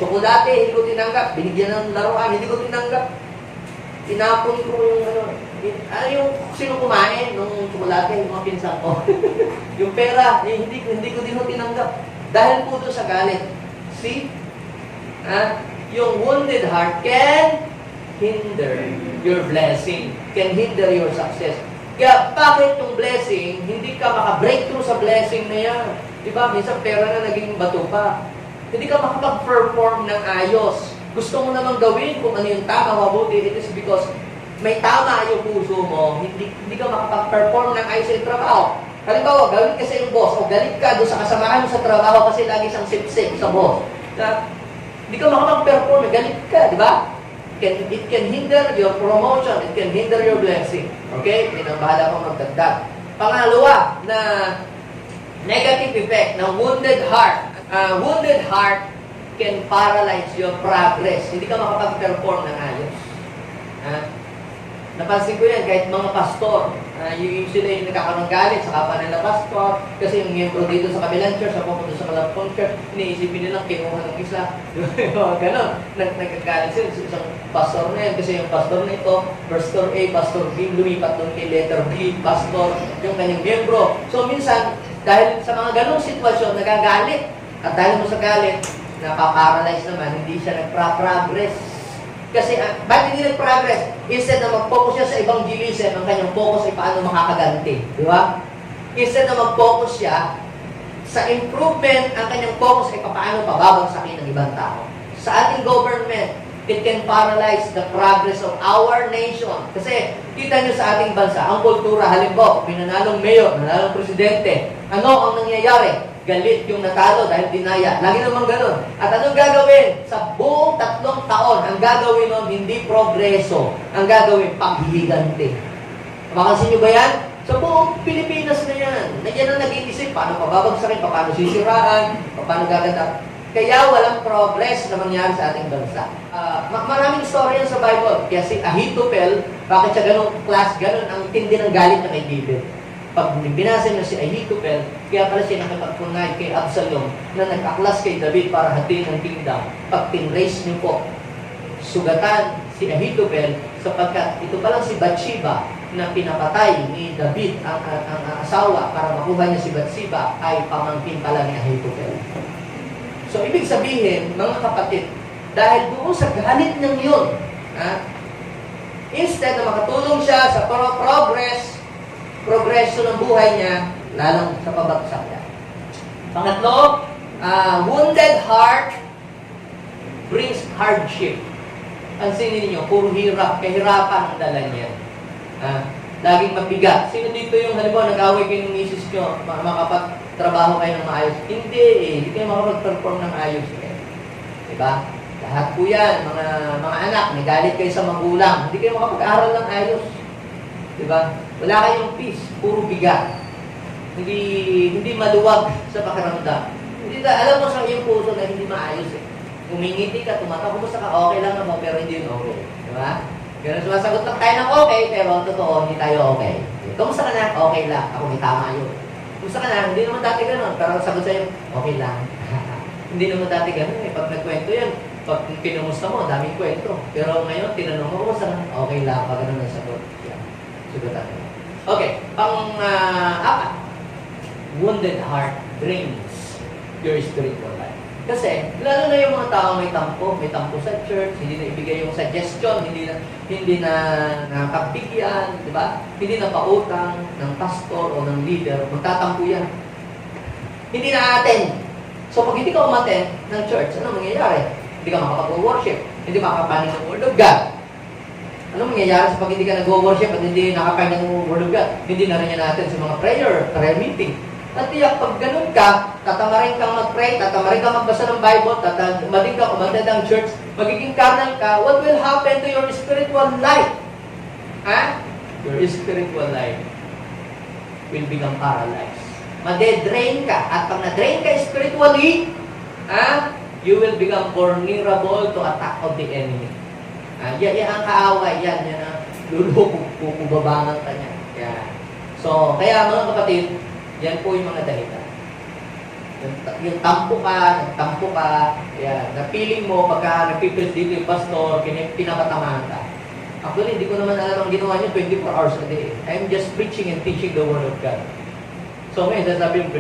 Speaker 1: tsokolate, hindi ko tinanggap. Binigyan ng laruan, hindi ko tinanggap. Tinapon ko yung yung sino kumain nung tsokolate, yung mga pinsan ko. Yung pera, hindi ko din tinanggap. Dahil po doon sa galit. See? Yung wounded heart can hinder your blessing, can hinder your success. Kaya bakit yung blessing, hindi ka maka-breakthrough sa blessing na yan? Diba? Minsan pera na naging bato pa. Hindi ka makapag-perform ng ayos. Gusto mo namang gawin kung ano yung tama, mabuti. It is because may tama yung puso mo. Hindi ka makapag-perform ng ayos sa trabaho. Halimbawa, galit ka sa yung boss o galit ka doon sa kasamahan mo sa trabaho kasi lagi siyang sip-sip sa boss. Hindi ka makapag-perform, galit ka, di ba? It can hinder your promotion. It can hinder your blessing. Okay? Pinabahala kong magdagdag. Pangalawa, na negative effect ng wounded heart. Wounded heart can paralyze your progress. Hindi ka makapag-perform ng ayos. Napansin ko yan, kahit mga pastor, sila yung nagkakaroon galit sa kapwa nila pastor, kasi yung miyembro dito sa kabilang church, sa pupunta sa malapong church, iniisipin nilang kinuha ng isa. Ganon, nagkagalit sila sa isang pastor na yan, kasi yung pastor na ito, pastor A, pastor B, lumipat doon kay letter B, pastor, yung kanyang miyembro. So minsan, dahil sa mga ganong sitwasyon, nagagalit. At dahil mo sa galit, napaparalyze naman, hindi siya nagpa-progress. Kasi, bakit hindi nag-progress? Instead na mag-focus siya sa evangelism, ang kanyang focus ay paano makakaganti. Di ba? Instead na mag-focus siya sa improvement, ang kanyang focus ay paano pababagsakin ng ibang tao. Sa ating government, it can paralyze the progress of our nation. Kasi, kita nyo sa ating bansa, ang kultura, halimbawa, pinanalong mayor, nanalong presidente, ano ang nangyayari? Galit yung natalo dahil dinaya. Lagi naman ganun. At anong gagawin? Sa buong 3 taon, ang gagawin nun, hindi progreso. Ang gagawin, paghihiganti. Makasin nyo ba yan? Sa buong Pilipinas na yan. Nandiyan ang nag-iisip, paano pababagsakin, paano sisiraan, paano gaganda. Kaya walang progress na mangyari sa ating bansa. Maraming story yan sa Bible. Kaya si Ahithophel, bakit siya ganun class, ganun ang tindi ng galit na kay David. Pag binasa niyo si Ahithophel, kaya pala siya nakapagpunay kay Absalom na nag-aklas kay David para hatiin ang kingdom. Pag tinrace niyo po, sugatan si Ahithophel sapagkat ito palang si Bathsheba na pinapatay ni David ang asawa para makuha niya si Bathsheba ay pamangkin pala ni Ahithophel. So, ibig sabihin, mga kapatid, dahil doon sa galit ng yun, instead na makatulong siya sa progresyo ng buhay niya, lalong sa pabagsak niya. Pangatlo, wounded heart brings hardship. Pansinin niyo, puro hirap, kahirapan ang dala niya. Laging mabigat. Sino dito yung halimbawa nag-away kayo ng misis nyo, makapagtrabaho kayo ng maayos? Hindi kayo makapag-perform ng ayos. Diba? Lahat po yan, mga anak, nagalit kayo sa magulang, hindi kayo makapag-aral ng ayos. Diba? Wala kayong peace, puro bigat. Hindi maluwag sa pakiramdam. Alam mo sa iyong puso na hindi maayos eh. Umingiti ka, tumatawa, kumusta ka, okay lang naman, pero hindi yun okay. Diba? Pero sumasagot lang tayo ng okay, pero totoo, hindi tayo okay. Kumusta ka na? Okay lang. Ako may tama yun. Kumusta ka na? Hindi naman dati ganun. Pero sagot sa'yo, okay lang. Hindi naman dati ganun eh. Pag nagkwento yan, pag kinumusta mo, daming kwento. Pero ngayon, tinanong mo, kumusta ka? Okay lang. Pag ganun ang sagot. Yan. Sagutan mo. Okay. Pang-apat. Wounded heart drains your spiritual life. Kasi, lalo na yung mga tao may tampo sa church, hindi na ibigay yung suggestion, hindi na nakabigyan, di ba? Hindi na pautang ng pastor o ng leader, magtatampo yan. Hindi na attend. So, pag hindi ka umattend ng church, ano mangyayari? Hindi ka makapag-worship, hindi makakapanin ng Word of God. Ano mangyayari sa pag hindi ka nag-worship at hindi nakapanin ng Word of God? Hindi na rin yan natin sa mga prayer meeting. At tiyak, pag ganun ka, tatamarin kang mag-pray, tatamarin kang magbasa ng Bible, tatamarin kang umattend ng church, magiging carnal ka, what will happen to your spiritual life? Your spiritual life will become paralyzed. Madedrain ka. At pag na-drain ka spiritually, you will become vulnerable to attack of the enemy. Yan ang kaaway, yan ang lulukog, kukubabangan ka niya. Yan. So, kaya mga kapatid, yan po yung mga dahilan. Yung tampo ka, yan, na feeling mo pagka nagpipil dito yung pastor, pinapatamaan ka. Actually, hindi ko naman alam ang ginawa niyo 24 hours a day. I'm just preaching and teaching the Word of God. So ngayon, sasabi yung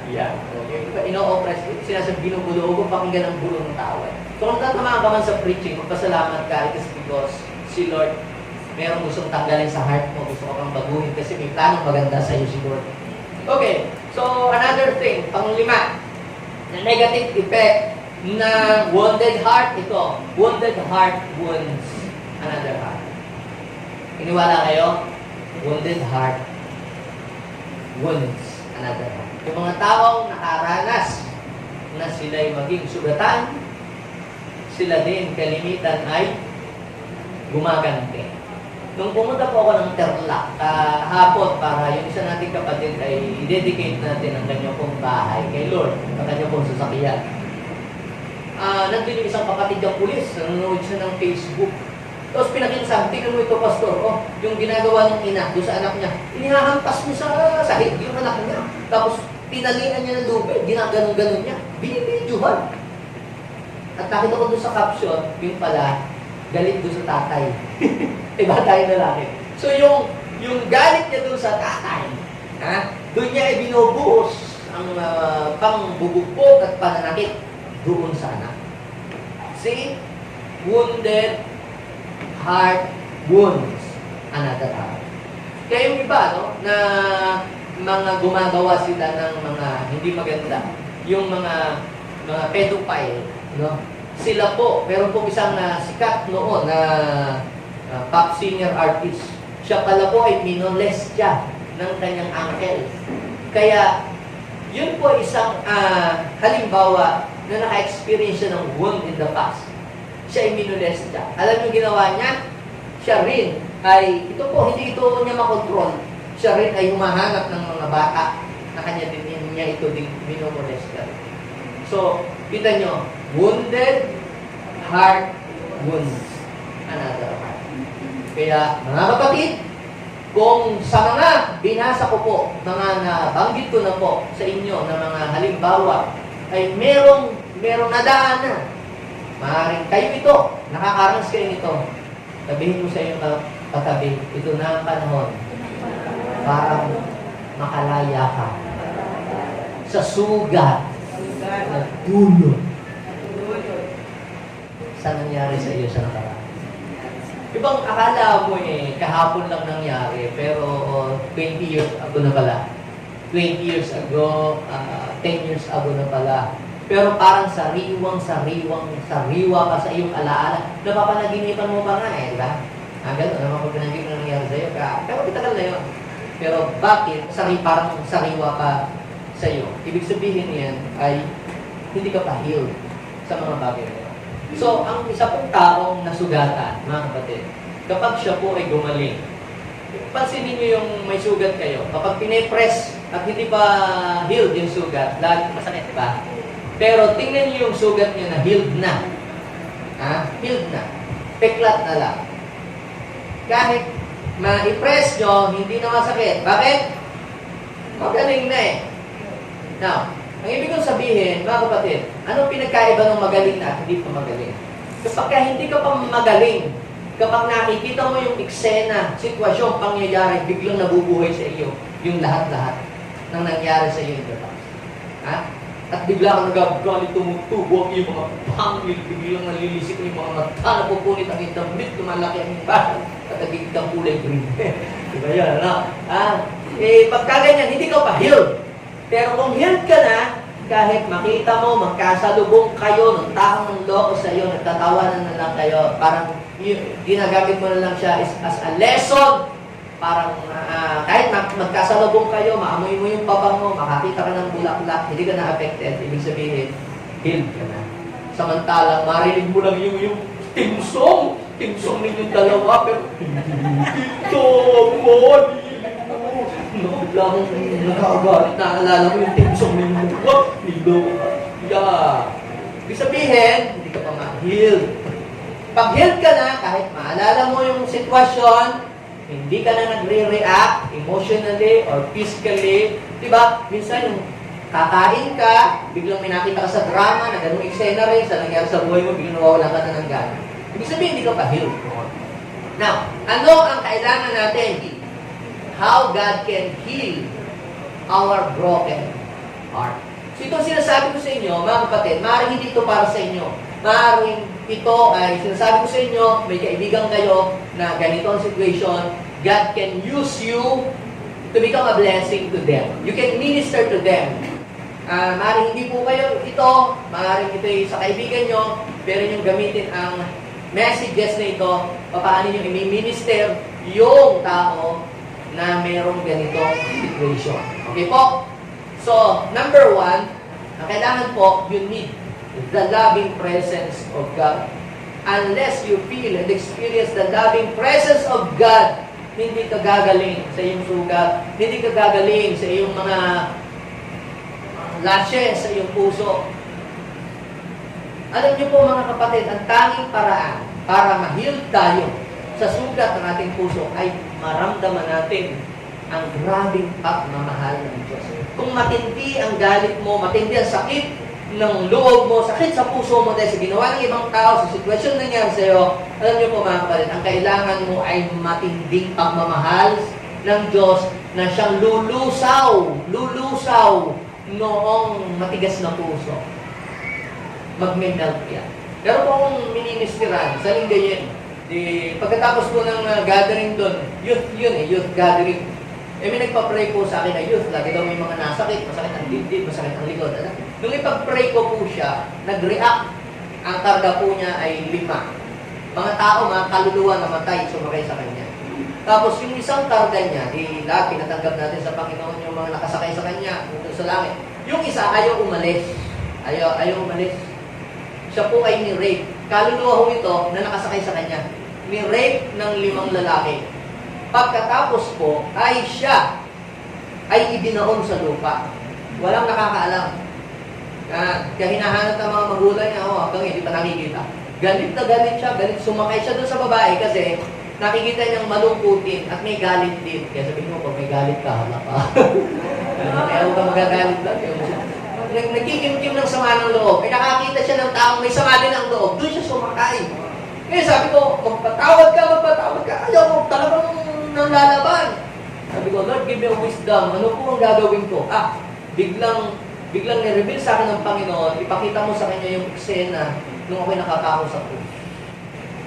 Speaker 1: yan, okay. Ino-oppress, sinasabi, binubulo ko, pakinggan ang bulo ng tao. So kung tatamaan ka man sa preaching, magpasalamat ka, it is because si Lord merong gustong tanggalin sa heart mo, gusto ko kang baguhin kasi may planong maganda sa iyo si Lord. Okay, so another thing, pang-5, na negative effect na wounded heart, ito, wounded heart wounds another heart. Iniwala kayo? Wounded heart wounds another heart. Yung mga taong nakaranas na sila'y maging sugatan, sila din kalimitan ay gumagante. Nung pumunta po ako ng Tarlac kahapon para yung isa nating kapatid ay i-dedicate natin ang kanyang pong bahay kay Lord, ang kanyang pong sasakyan. Nandun yung isang kapatid ng pulis, nanonood siya ng Facebook. Tapos pinakinsabi, tingnan mo ito, pastor, yung ginagawa ng ina doon sa anak niya, inihahampas mo sa sahig yung anak niya. Tapos tinalian niya ng lubid, ginaganon-ganon niya, binibidyohan. At nakita ko doon sa caption, yung pala, galit doon sa tatay. Iba tayo lalaki. So yung galit niya doon sa tatay, doon niya ay binubuhos ang pangbubugbog at pananakit doon sa anak. See? Wounded heart wounds another heart. Kaya yung iba, na mga gumagawa sila ng mga hindi maganda, yung mga pedophile, sila po, meron po isang sikat noon na pop singer artist. Siya pala po ay minolestya ng kanyang uncle. Kaya, yun po isang halimbawa na naka-experience siya ng wound in the past. Siya ay minolestya. Alam niyo ginawa niya? Siya rin ay, ito po, hindi ito niya makontrol. Siya rin ay humahanap ng mga bata na kanya din niya ito din minomolestya. So, kita nyo, wounded heart wounds another heart. Kaya, mga kapatid, kung sa mga binasa ko po, mga nabanggit ko na po sa inyo na mga halimbawa, ay merong nadaan na. Maaaring kayo ito, nakakaranas kayo nito. Sabihin mo sa iyong katabi, ito na ang panahon para makalaya ka sa sugat na dulo sa nangyari sa iyo sa nakaraan. Ibang akala mo kahapon lang nangyari, pero 20 years ago na pala. 20 years ago, 10 years ago na pala. Pero parang sariwa pa sa iyong alaala. Napapanaginipan mo pa nga di ba? Ganun, napapanaginip na nangyari sa iyo. Pero itagal na yun. Pero bakit? Parang sariwa pa sa iyo. Ibig sabihin niyan ay hindi ka pa healed sa mga bagay na yun. So, ang isa pong taong nasugatan, mga kapatid, kapag siya po ay gumaling, pansinin niyo yung may sugat kayo. Kapag pinipress at hindi pa healed yung sugat, lagi masakit, di ba? Pero tingnan niyo yung sugat niyo na healed na. Healed na. Peklat na lang. Kahit ma-press nyo, hindi na masakit. Bakit? Magaling na Now, ang ibig kong sabihin, mga kapatid, anong pinagkaiba ng magaling na at hindi pa magaling? Kapag hindi ka pa magaling, kapag nakikita mo yung eksena, sitwasyon, pangyayari, biglang nabubuhay sa iyo, yung lahat-lahat. ng nangyari sa iyo in the past. Ha? At bigla kang nagagalit, tumutubo ang iyong mga pangil, biglang nalilisik ang iyong mga mata, napupunit ang iyong damit, lumalaki ang iyong bahan, at nagiging kang kulay green. Diba yan, ano? Pagka ganyan, hindi ka pa healed. Pero kung healed ka na, kahit makita mo, magkasalubong kayo ng taong ng loko sa iyo, nagtatawanan na lang kayo, parang ginagamit mo na lang siya as a lesson. Parang kahit magkasalubong kayo, maamoy mo yung babang mo, makakita ka ng bulaklak, hindi ka na-affected. Ibig sabihin, healed ka na. Samantalang, marinig mo lang yung timsong ninyong dalawa, pero ito mo, biglang nakagalit, naalala mo yung timsong ninyong dalawa, nilo, ibig sabihin, hindi ka pa ma-healed. Pag healed ka na, kahit maalala mo yung sitwasyon, hindi ka na nagre-react emotionally or physically. Diba? Minsan yung kakain ka, biglang may nakita ka sa drama na ganung eksena rin sa nangyari sa buhay mo, biglang nawawala ka na ng gana. Ibig sabihin, hindi ka pa healed. Now, ano ang kailangan natin? How God can heal our broken heart. So ito sinasabi ko sa inyo, mga kapatid, maaaring hindi ito para sa inyo. Maaaring ito ay sinasabi ko sa inyo, may kaibigan kayo na ganito ang situation, God can use you to become a blessing to them. You can minister to them. Maaaring hindi po kayo ito, maaaring ito ay sa kaibigan nyo, pero yung gamitin ang messages na ito, paano nyo i-minister yung tao na mayroong ganitong situation. Okay po? So, number 1, ang kailangan po, you need the loving presence of God. Unless you feel and experience the loving presence of God, hindi ka gagaling sa iyong sugat, hindi ka gagaling sa iyong mga lashes sa iyong puso. Alam niyo po mga kapatid, ang tanging paraan para ma-heal tayo sa sugat ng ating puso ay maramdaman natin ang grabing pagmamahal ng Diyos. Kung matindi ang galit mo, matindi ang sakit ng loob mo, sakit sa puso mo dahil sa ginawa ng ibang tao, sa sitwasyon na nangyari sa iyo, alam niyo po mga kapatid, ang kailangan mo ay matinding pagmamahal ng Diyos na siyang lulusaw noong matigas na puso. Mag-melt yan. Pero kung minimistiran, sa linggayin, pagkatapos po ng gathering doon, youth gathering, may nagpa-pray po sa akin na youth, lagi daw may mga nasakit, masakit ang dibdib, masakit ang likod. Nung ipag-pray ko po siya, nag-react. Ang karga po niya ay 5. Mga tao, mga kaluluwa namatay, sumakay sa kanya. Tapos yung isang karga niya, lahat pinatanggap natin sa Panginoon yung mga nakasakay sa kanya, dito sa langit. Yung isa, ayaw umalis. Ayaw umalis. Siya po ay ni-rape. Kaluluwa ho ito na nakasakay sa kanya. Ni-rape ng 5 lalaki. Pagkatapos po, ay siya ay ibinaon sa lupa. Walang nakakaalam. Kaya hinahanap ng mga magulang niya, hanggang hindi pa nakikita. Galit na galit siya, sumakay siya doon sa babae kasi nakikita niyang malungkutin at may galit din. Kaya sabihin mo, pag may galit ka, hala pa. Kaya huwag ka magagalit lang. Nagkikimkim ng sama ng loob. Nakakita siya ng taong may sama din ang loob. Doon siya sumakay. Kaya sabi ko, magpatawad ka. Ayaw mo, talagang nanlalaban. Sabi ko, Lord, give me a wisdom. Ano po ang gagawin ko? Biglang ni-reveal sa akin ng Panginoon, ipakita mo sa kanya yung eksena nung ako'y nakatao sa krus.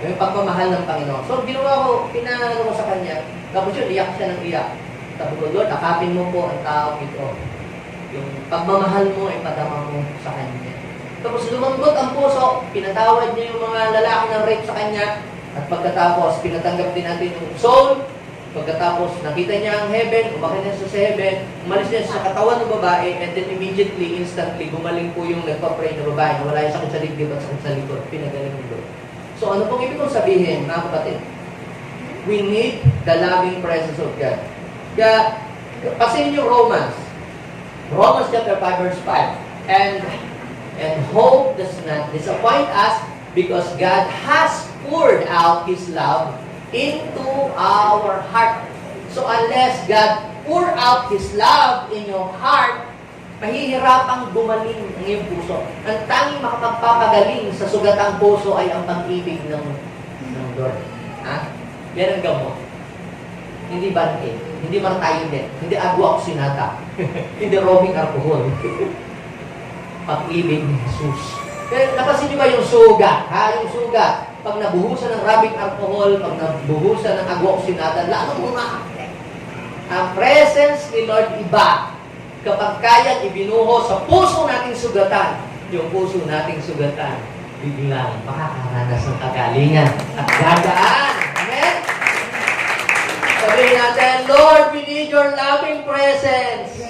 Speaker 1: Yung pagmamahal ng Panginoon. So, ginawa ko, pinanalo ko sa kanya. Tapos yun, iyak siya ng iyak. Sabi ko, Lord, akapin mo po ang taong ito. Yung pagmamahal mo, ipadama mo sa kanya. Tapos lumambot ang puso, pinatawad niya yung mga lalaki ng rape sa kanya. At pagkatapos, pinatanggap din natin yung soul. Pagkatapos, nakita niya ang heaven, umakit niya sa heaven, umalis niya sa katawan ng babae, and then immediately, instantly, gumaling po yung nagpa-pray na babae na wala yung sakit sa dibdib at sakit sa likod. Pinagaling nito. So, ano pong ibig kong sabihin, mga kapatid? We need the loving presence of God. Kaya, pasin yung Romans chapter 5, verse 5. And hope does not disappoint us because God has poured out His love into our heart. So unless God pour out His love in your heart, mahihirapang gumaling ang iyong puso. Ang tanging makapagpapagaling sa sugatang puso ay ang pag-ibig ng Lord. Yan ang gamot. Hindi bante, hindi martayin din, hindi agwa o sinata. Hindi roaming alcohol. Pag-ibig ni Jesus. Pero napansin niyo ba yung sugat? Ha? Yung sugat. Pag nabuhusan ng rubbing alcohol, pag nabuhusan ng agwa-oxinada, lalo umaakit. Ang presence ni Lord iba. Kapag kayang ibinuho sa puso nating sugatan, yung puso nating sugatan, biglang makakaranas ng kagalingan at gagaan. Amen? Sabihin natin, Lord, we need your loving presence.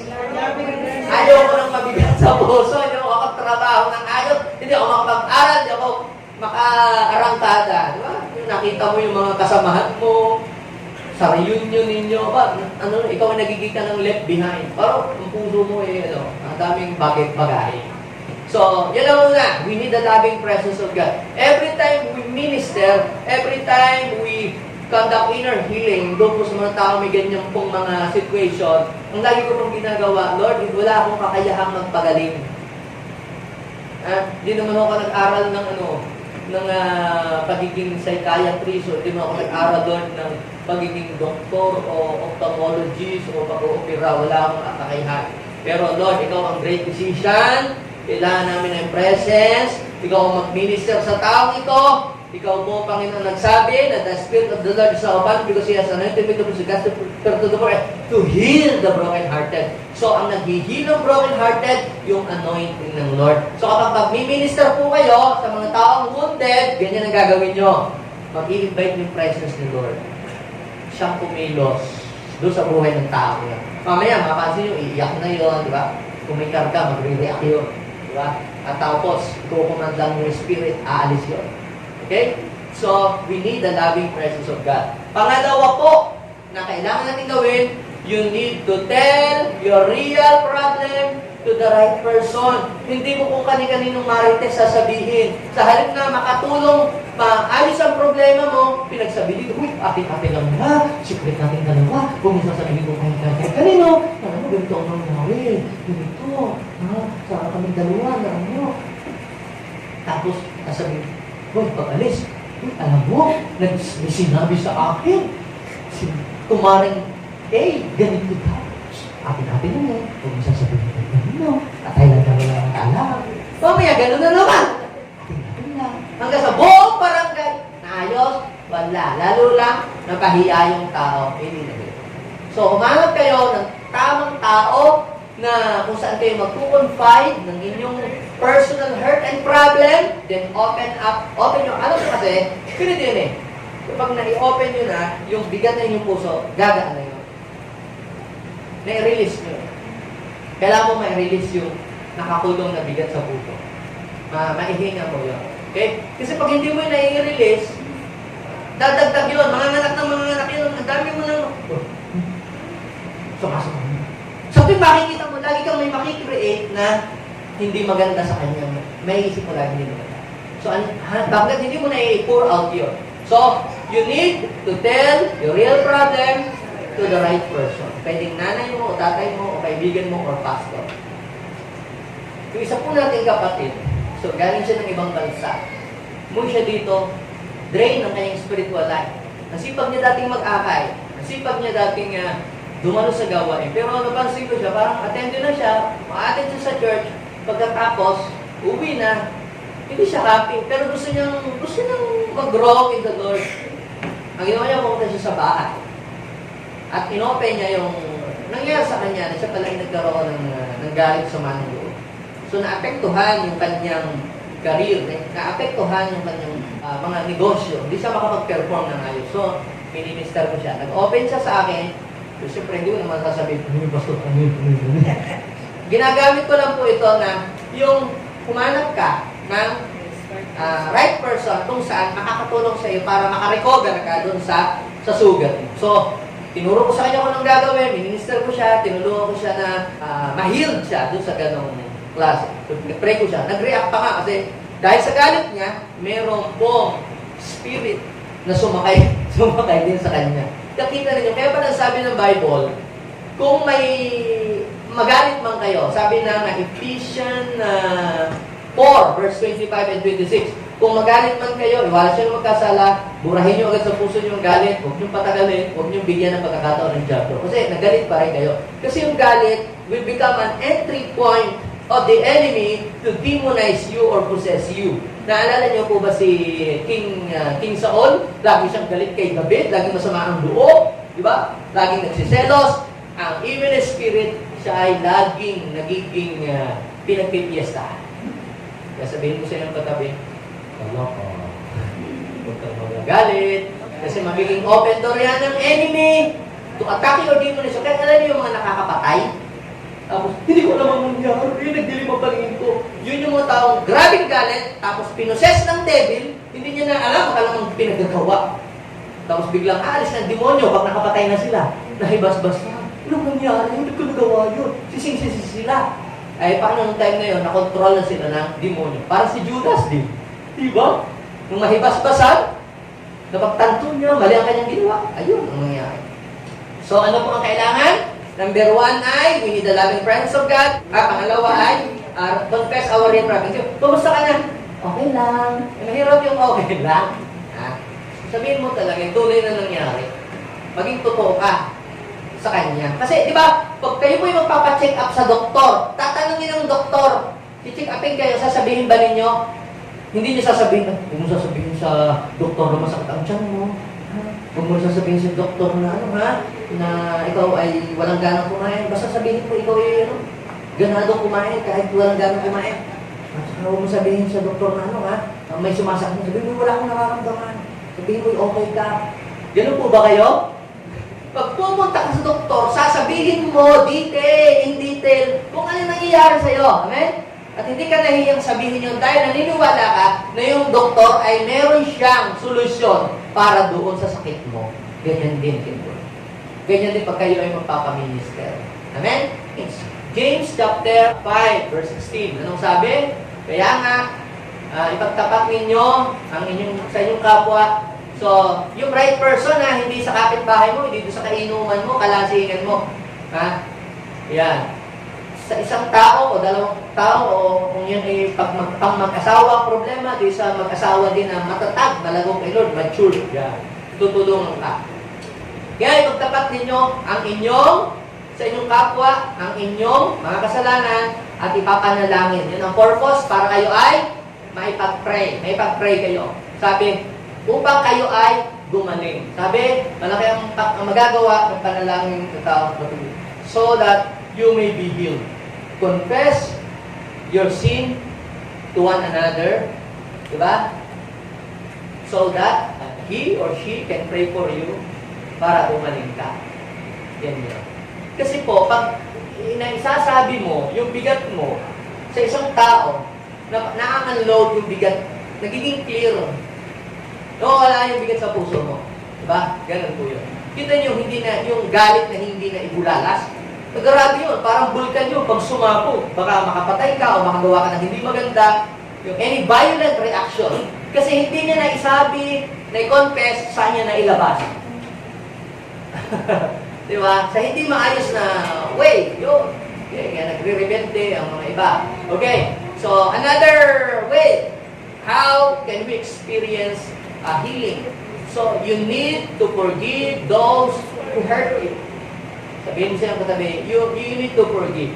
Speaker 1: Ayaw ko ng mabigat sa puso, hindi ako makapagtrabaho ng ayos, hindi ako makapag-aral, hindi ako maka-arangkada. Di ba? Yung nakita mo yung mga kasamahan mo, sa reunion ninyo, ba, ikaw ay nagiging ka ng left behind. Parang ang puso mo ang daming bagay-bagay. So, yan ang una. We need the loving presence of God. Every time we minister, every time we conduct inner healing, doon po sa mga tao may ganyan pong mga situation, ang lagi ko pong ginagawa, Lord, wala akong kakayahang magpagaling. Hindi naman ako nag-aral ng pagiging psychiatrist, o hindi naman ako nag-aral doon ng pagiging doktor o ophthalmologist o pag-oopera, wala akong kakayahan. Pero Lord, ikaw ang great physician, kailangan namin ng presence, ikaw ang mag-minister sa taong ito, ikaw mo, Panginoon, nagsabi na the Spirit of the Lord is upon because He has anointed me to preach the gospel to the poor, to heal the broken-hearted. So, ang nag-heal ng broken-hearted, yung anointing ng Lord. So, kapag mag-minister po kayo sa mga taong wounded, ganyan ang gagawin nyo. Mag-i-invite yung presence ni Lord. Siyang kumilos doon sa buhay ng tao yan. Mamaya, mapapansin nyo, iiyak na yun, di ba? Kung may karga, magre-react yun. Di ba? At tapos, kukumand lang yung spirit, aalis yun. Okay? So, we need the loving presence of God. Pangalawa po, na kailangan natin gawin, you need to tell your real problem to the right person. Hindi mo kung kani-kaninong marites sasabihin. Sa halip na makatulong, maayos ang problema mo, pinagsabi dito, uy, atin-atin lang na, secret natin dalawa, kung sasabihin ko kahit kanino, alam mo, ganito ang nangyari, ganito, sa kaming dalawa, Tapos, sasabihin, uy, pag-alis, alam mo, may sinabi sa akin, kumaring, ganito daw. Atin-atin lang yan. Huwag mo sasabihin ko ganito. At tayo lang kami lang ang kailangan. Mamaya, gano'n na naman. Atin-atin lang. Hanggang sa buong barangay, naayos, wala. Lalo lang, napahiya yung tao. Hindi na ganito. So, umangat kayo ng tamang tao na kung saan kayo magkukonfide ng inyong personal hurt and problem, then open nyo. Alam mo kasi, ganito yun eh. Kapag na-i-open nyo na, yung bigat na inyong puso, gagaan na yun. Na-release nyo. Kailangan mo ma-release yung nakakulong na bigat sa puso. Maihinga mo yun. Okay? Kasi pag hindi mo yung na-release, dadagdag yun. Mga anak yun. Ang dami mo nang... Sumasok mo. So, kung makikita mo, lagi kang may makikreate na hindi maganda sa kanya. May isip mo lagi hindi maganda. So, bakit hindi mo na-i-pour out yun? So, you need to tell your real problem to the right person. Pwedeng nanay mo, o tatay mo, o kaibigan mo, or pastor. Yung isa po nating kapatid, so galing siya ng ibang bansa. Muli siya dito, drain ng kanyang spiritual life. Nasipag niya dating mag-akay. Nasipag niya dating dumalo sa gawain. Pero napansin ko siya, parang attend na siya, ma-attend siya sa church, pagkatapos, uwi na, hindi siya happy. Pero gusto niyang mag-grow in the Lord. Ang ginawa niya, pumunta siya sa bahay. At inopen niya yung nangyari sa kanya na siya pala ay nagkaroon ng galit sa manong. So, naapektuhan yung kanyang career, naapektuhan yung kanyang mga negosyo. Hindi siya makapag-perform ng ayos. So, miniminister ko siya. Nag-open siya sa akin. So, siyempre, hindi ko naman sasabihin, pastor, ginagamit ko lang po ito na yung humanap ka ng right person kung saan makakatulong sa iyo para makarecover ka doon sa sugat mo. So, tinuro ko sa kanya kung anong gagawin, minister ko siya, tinulungan ko siya na ma-healed siya doon sa ganong klase. So, nag-pray ko siya. Nag-react pa nga kasi dahil sa galit niya, meron pong spirit na sumakay din sa kanya. Nakita ninyo, kaya pa nagsabi ng Bible, kung may magalit man kayo, sabi na Ephesians 4, verse 25 and 26, Kung magalit man kayo, iwalas nyo na magkasala, burahin nyo agad sa puso nyo ang galit, huwag nyo patagalin, huwag nyo bigyan ng pagkakataon ng diablo. Kasi nagalit pa rin kayo. Kasi yung galit will become an entry point of the enemy to demonize you or possess you. Naalala niyo po ba si King Saul? Lagi siyang galit kay David, laging masama ang loob, di ba? Laging nagsiselos. Ang evil spirit, siya ay laging nagiging pinagpipiestahan. Kaya sabihin ko sa inyong katabi, huwag kang magagalit, kasi magiging open door yan ng enemy to attack you or demonize. So, kaya alam niyo yung mga nakakapatay? Tapos, hindi ko naman mangyari, nagdilim ang paningin ko. Yun yung mga taong grabing galit, tapos pinoses ng devil, hindi niya na alam, makalamang pinagagawa. Tapos biglang aalis ng demonyo pag nakapatay na sila. Nahibas-bas na. Anong nangyari? Hindi ko nagawa yun. Sising-sisi sila. Ay, paano nung time na yun, nakontrol na sila ng demonyo. Parang si Judas din. Diba? Nung mahibas-basan, napagtanto niya, mali ang kanyang ginawa. Ayun ang nangyari. So, ano po ang kailangan? Number 1 ay, we need the loving presence of God. Pangalawa ay, confess our imperfections. Kumusta ka na? Okay lang. Mahirap yung okay lang. Sabihin mo talaga, yung tunay na nangyari. Maging totoo ka sa kanya. Kasi, di ba, pag kayo po yung magpapacheck up sa doktor, tatanungin ng doktor, i-check upin kayo, sasabihin ba ninyo? Hindi niya sasabihin, huwag mo sasabihin sa doktor na masakit ang tiyan mo. Huwag mo sasabihin sa doktor na na ikaw ay walang ganang kumain. Basta sabihin mo, ikaw ay ganado kumain kahit walang ganang kumain. At saka huwag mo sabihin sa doktor na may sumasakit. Sabihin mo, wala akong nakakamdaman. Sabihin mo, okay ka. Ganun po ba kayo? Pag pumunta ka sa doktor, sasabihin mo in detail kung ano nangyayari sa'yo. Amen? At hindi ka nahiyang sabihin yun dahil naniniwala ka na yung doktor ay meron siyang solusyon para doon sa sakit mo. Ganyan din, Kindle. Ganyan din pag kayo ay magpapaminister. Amen? James chapter 5, verse 16. Anong sabi? Kaya nga, ipagtapat ninyo sa inyong kapwa. So, yung right person hindi sa kapitbahay mo, hindi sa kainuman mo, kalasingan mo. Yan. Sa isang tao o dalawang tao o kung yun ay pang mag-asawa ang problema, di sa mag-asawa din na matatag, malagong kay Lord, mature. Yan. Tutulungan ka. Kaya ipagtapat ninyo sa inyong kapwa, ang inyong mga kasalanan at ipapanalangin. Yun ang purpose para kayo ay maipag-pray. Maipag-pray kayo. Sabi, upang kayo ay gumaling. Sabi, malaki ang magagawa ng panalangin ng taong patuloy. So that you may be healed. Confess your sin to one another. Diba? So that he or she can pray for you para gumaling ka. Yan yun. Kasi po, pag inaisasabi mo yung bigat mo sa isang tao na na-unload yung bigat, nagiging clear. Wala yung bigat sa puso mo. Diba? Ganun po yun. Kita nyo, hindi na, yung galit na hindi na ibulalas. Grabe yun. Parang bulkan yun. Pag sumapo, baka makapatay ka o makagawa ka ng hindi maganda. Yung any violent reaction. Kasi hindi niya naisabi, na-confess, saan niya na ilabas. Diba? Sa hindi maayos na way, yun. Kaya nagre-rebelde ang mga iba. Okay. So, another way. How can we experience healing? So, you need to forgive those who hurt you. Sabihin mo silang katabi, you need to forgive.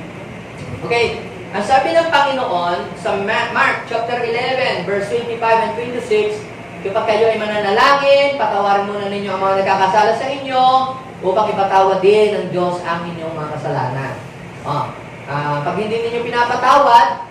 Speaker 1: Okay. Ang sabi ng Panginoon sa Mark chapter 11, verse 25 and 26, kapag kayo ay mananalangin, patawarin muna ninyo ang mga nagkakasala sa inyo, upang ipatawad din ng Diyos ang inyong mga kasalanan. Pag hindi ninyo pinapatawad,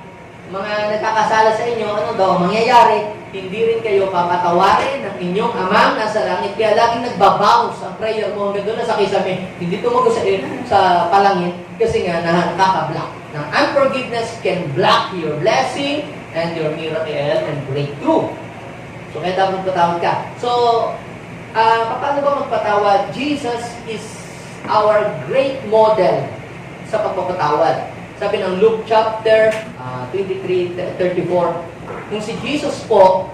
Speaker 1: mga nagkakasala sa inyo, ano daw mangyayari? Hindi rin kayo papatawarin ng inyong amang nasa langit. Kaya laging nagbabounce ang prayer mo hanggang doon nasa kisame. Hindi tumago sa palangit kasi nga nakaka-block. Now, unforgiveness can block your blessing and your miracle and breakthrough. So, kaya dapat magpatawad ka. So, paano ba magpatawad? Jesus is our great model sa pagpapatawad. Sabi ng Luke chapter 23:34, kung si Jesus po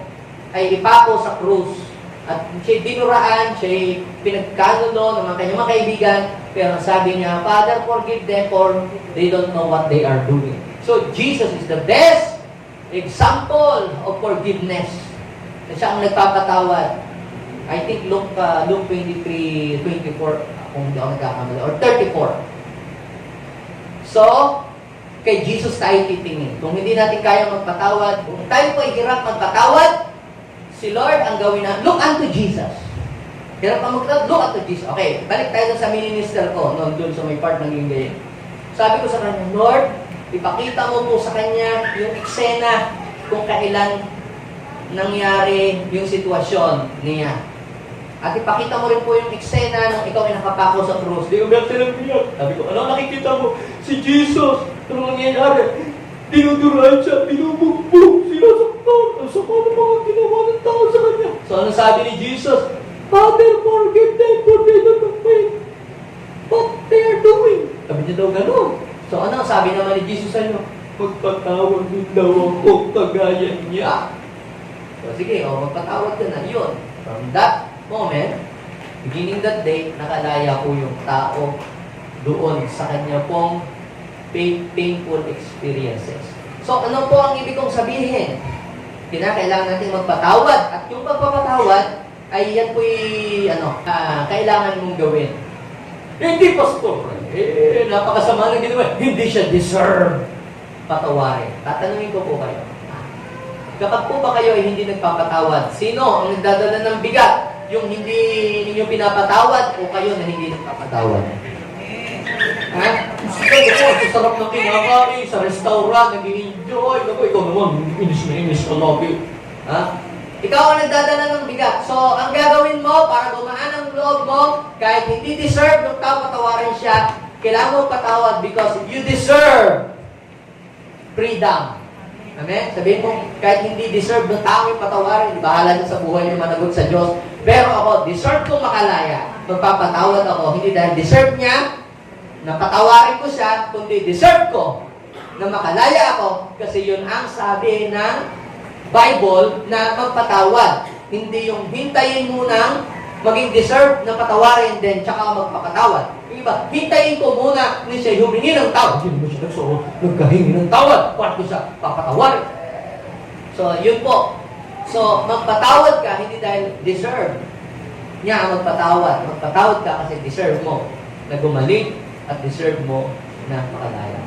Speaker 1: ay ipako sa krus at siya'y dinuraan, siya'y pinagkanulo ng mga kanyang mga kaibigan, pero sabi niya, Father, forgive them for they don't know what they are doing. So, Jesus is the best example of forgiveness. na siya ang nagpapatawad. I think Luke 23:24, kung hindi ako nagkakamali, or 34. So, kay Jesus tayo titingin. Kung hindi natin kaya magpatawad, kung tayo po ay hirap magpatawad, si Lord ang gawin na, look unto Jesus. Hirap ka magpatawad, look unto Jesus. Okay, balik tayo sa minister ko, noon doon sa may part ng linggayin. Sabi ko sa kanya, Lord, ipakita mo po sa kanya yung eksena kung kailan nangyari yung sitwasyon niya. At ipakita mo rin po yung eksena nung ikaw ay nakapako sa krus. Di ko ba silang biyak? Sabi ko, ano nakikita mo? Si Jesus. Ano nangyayari? Dinudurahan siya, binubugbog, sinasaktan. Ang sama ng mga ginawa ng tao sa kanya. So ano sabi ni Jesus? Father, forgive them for they don't know what they are doing. Sabi niya daw gano'n. So ano sabi naman ni Jesus sa inyo? Magpatawad din daw ako kagaya niya. So sige, magpatawad ka na. Yun. From that moment, beginning that day, nakalaya po yung tao doon sa kanya pong painful experiences. So, ano po ang ibig kong sabihin? Kailangan natin magpatawad. At yung pagpapatawad, ay yan po'y, kailangan mong gawin. Hindi, Pastor. Napakasama ng ginawa. Hindi siya deserve patawarin. Tatanungin ko po kayo. Kapag po ba kayo ay hindi nagpapatawad, sino ang nagdadala ng bigat? Yung hindi ninyo pinapatawad o kayo na hindi nagpapatawad? Ha? Sa sarap ng kinakain, sa restaurant, nag-i-enjoy. Ako, ikaw naman, inis na inis ka lagi. Ha? Ikaw ang nagdadala ng bigat. So, ang gagawin mo para gumaan ang loob mo, kahit hindi deserve ng tao patawarin siya, kailangan mo patawad because you deserve freedom. Amen? Sabihin mo, kahit hindi deserve ng tao yung patawarin, bahala na sa buhay niyo managot sa Diyos. Pero ako, deserve kong makalaya. Magpapatawad ako, hindi dahil deserve niya, na patawarin ko siya, kundi deserve ko na makalaya ako kasi yun ang sabi ng Bible na magpatawad. Hindi yung hintayin mo nang maging deserve na patawarin then tsaka magpapatawad. Yung iba, hintayin ko muna ni siya humingi ng tawad. Hindi mo siya nagkahingi ng tawad. Paano ko siya papatawarin? So, yun po. So, magpatawad ka hindi dahil deserve niya magpatawad. Magpatawad ka kasi deserve mo na gumaling at deserve mo na makalaya.